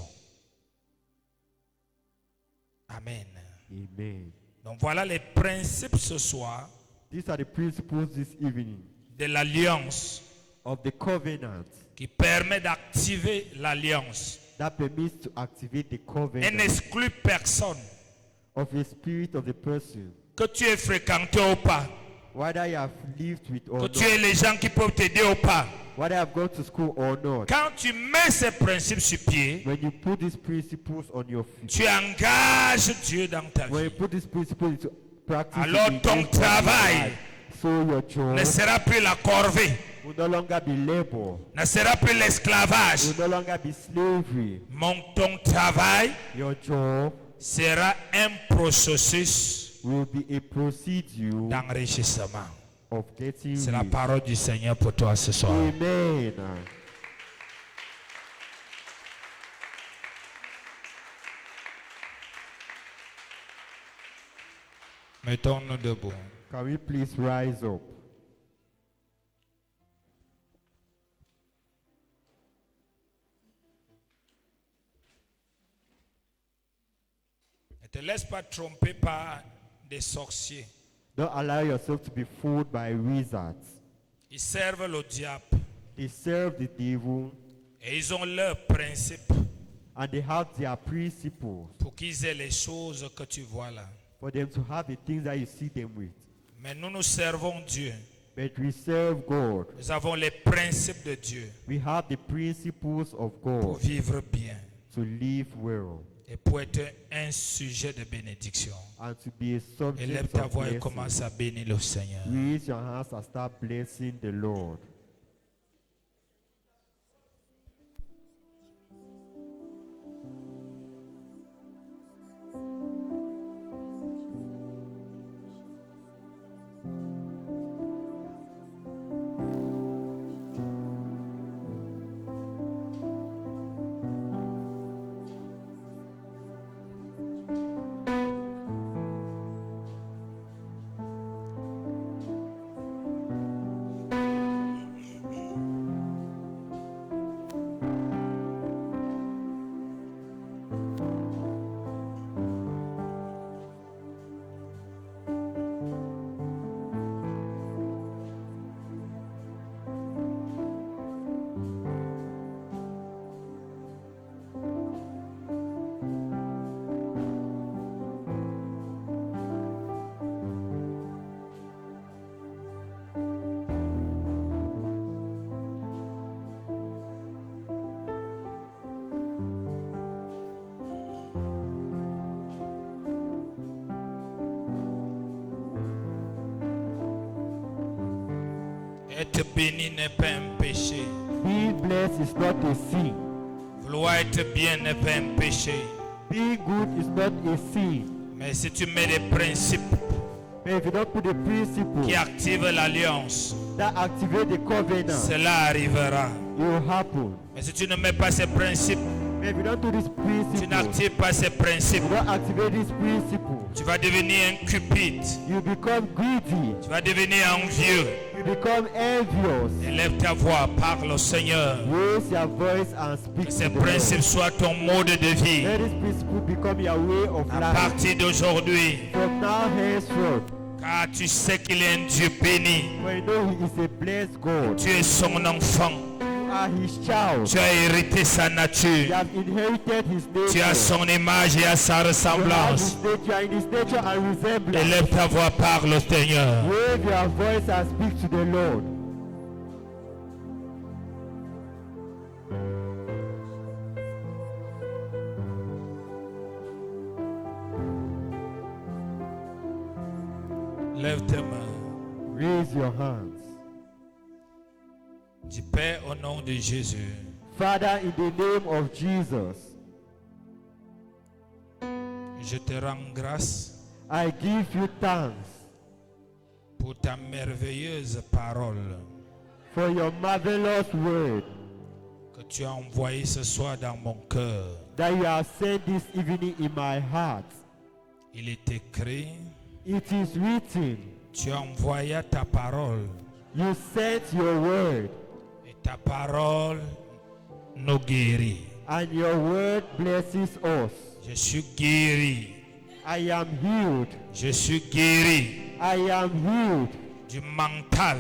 Amen. Amen. Donc voilà les principes ce soir These are the principles this evening de l'alliance of the covenant qui permet d'activer l'alliance. that permits to activate the Et covenant n'exclut personne, of the spirit of the person, que tu aies fréquenté ou pas, whether you have lived with or que tu not, aies les gens qui peuvent t'aider ou pas. whether you have gone to school or not. Quand tu mets ces principes sur pied, When you put these principles on your feet, tu engages Dieu dans ta when you vie. put these principles into practice, Alors in ton your daily travail life, so your job Ne sera plus la corvée, will no longer be labor, ne sera plus l'esclavage. will no longer be slavery. Ton travail Your job sera un processus will be a procedure d'enrichissement. of getting C'est la rich. parole du Seigneur pour toi ce soir. Amen. Mettons-nous debout. Can we please rise up? Ne te laisse pas tromper par des sorciers. Don't allow yourself to be fooled by wizards. Ils servent le diable They serve the devil et ils ont leurs principes and they have their principles pour qu'ils aient les choses que tu vois là. for them to have the things that you see them with. Mais nous servons Dieu. But we serve God. Nous avons les principes de Dieu We have the principles of pour God vivre bien to live well et pour être un sujet de bénédiction. and to be a Élève subject ta of voix et blessing. commence à bénir le Seigneur. Raise your hands and start blessing the Lord. Être béni n'est pas un péché. Being blessed is not a sin. Vouloir être bien n'est pas un péché. Being good is not a sin. Mais si tu mets des principes But if you don't put the principle qui activent l'alliance, that activate the covenant, cela arrivera. it will happen. Mais si tu ne mets pas ces principes, But if you don't do this tu principle, n'actives pas ces principes, you don't activate this principle, tu vas devenir un cupide. you become greedy, Tu vas devenir envieux. you become envious. Élève ta voix, parle au Seigneur. Raise your voice and speak Que to ces the Lord. principes soient ton mode de vie. Let this principle become your way of À life. partir d'aujourd'hui, From now henceforth, car tu sais qu'il est un Dieu béni. when you know He is a blessed God, Tu es son enfant. you are His child. Tu as hérité sa You nature. have inherited His Tu nature. as son image et à sa You have ressemblance. His nature in His nature and resemblance. Élève ta voix, parle au Seigneur. Wave your voice and speak to the Lord. Lève tes mains. Raise your hands. Dis Père au nom de Jésus. Father, in the name of Jesus, Je te rends grâce I give you thanks pour ta merveilleuse parole for your marvelous word que tu as envoyée ce soir dans mon cœur. that you have sent this evening in my heart. Il est écrit, It is written, tu as envoyé ta parole you sent your word, et ta parole nous guérit. and your word blesses us. Je suis guéri. I am healed. Je suis guéri I am healed du mental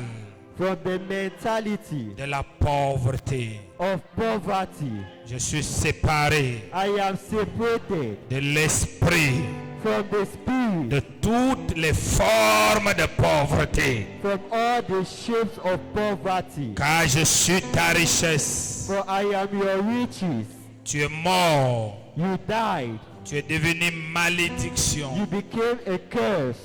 from the mentality de la pauvreté. of poverty. Je suis séparé I am separated de l'esprit from the spirit, de toutes les formes de pauvreté. from all the shapes of poverty. Car je suis ta richesse. For I am your riches. Tu es mort. You died. Tu es devenu malédiction You became a curse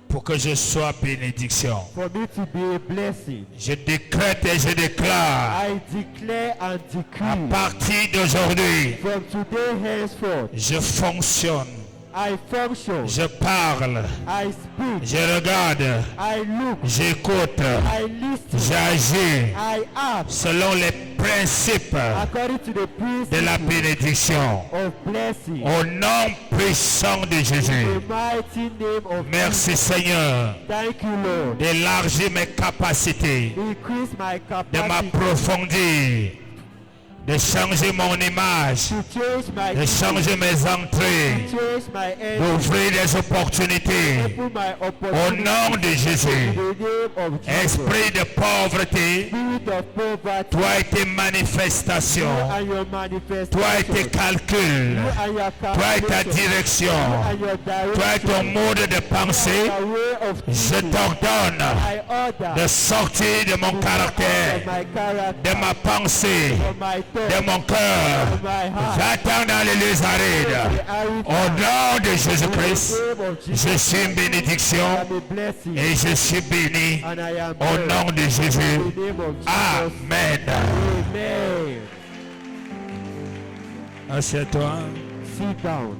pour que je sois bénédiction. for me to be a blessing. Je décrète et je déclare I declare and à decree partir d'aujourd'hui, from today henceforth, je fonctionne, I function, je parle, I speak, je regarde, I look, j'écoute, I listen, j'agis I act selon les principes according to the de la principle bénédiction. of blessing. Au nom puissant de Jésus. The mighty name of Merci Jesus. Seigneur Thank you, Lord. d'élargir mes capacités, Increase my de capacity m'approfondir, de changer mon image, to change my de changer mes entrées, change my end, d'ouvrir des opportunités. open my Au opportunity nom de Jésus, in the name of Jesus. esprit de pauvreté, Spirit of poverty, toi et tes manifestations, you and your manifestation, toi et tes calculs, you and your toi et ta calculation, direction, you and your direction, toi et ton mode de pensée, your way of je thinking. t'ordonne I order de sortir de mon caractère, from my character, de ma pensée, from my de thoughts, mon cœur. from my heart. J'attends dans les lieux arides. Au nom de Jésus-Christ, In the name of Jesus, je suis une bénédiction I am a blessing, et je suis béni. and I am Au blessed. nom de In Jésus. the name of Jesus. Amen. Amen. Assieds-toi. Sit down.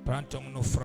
Prends ton offrande.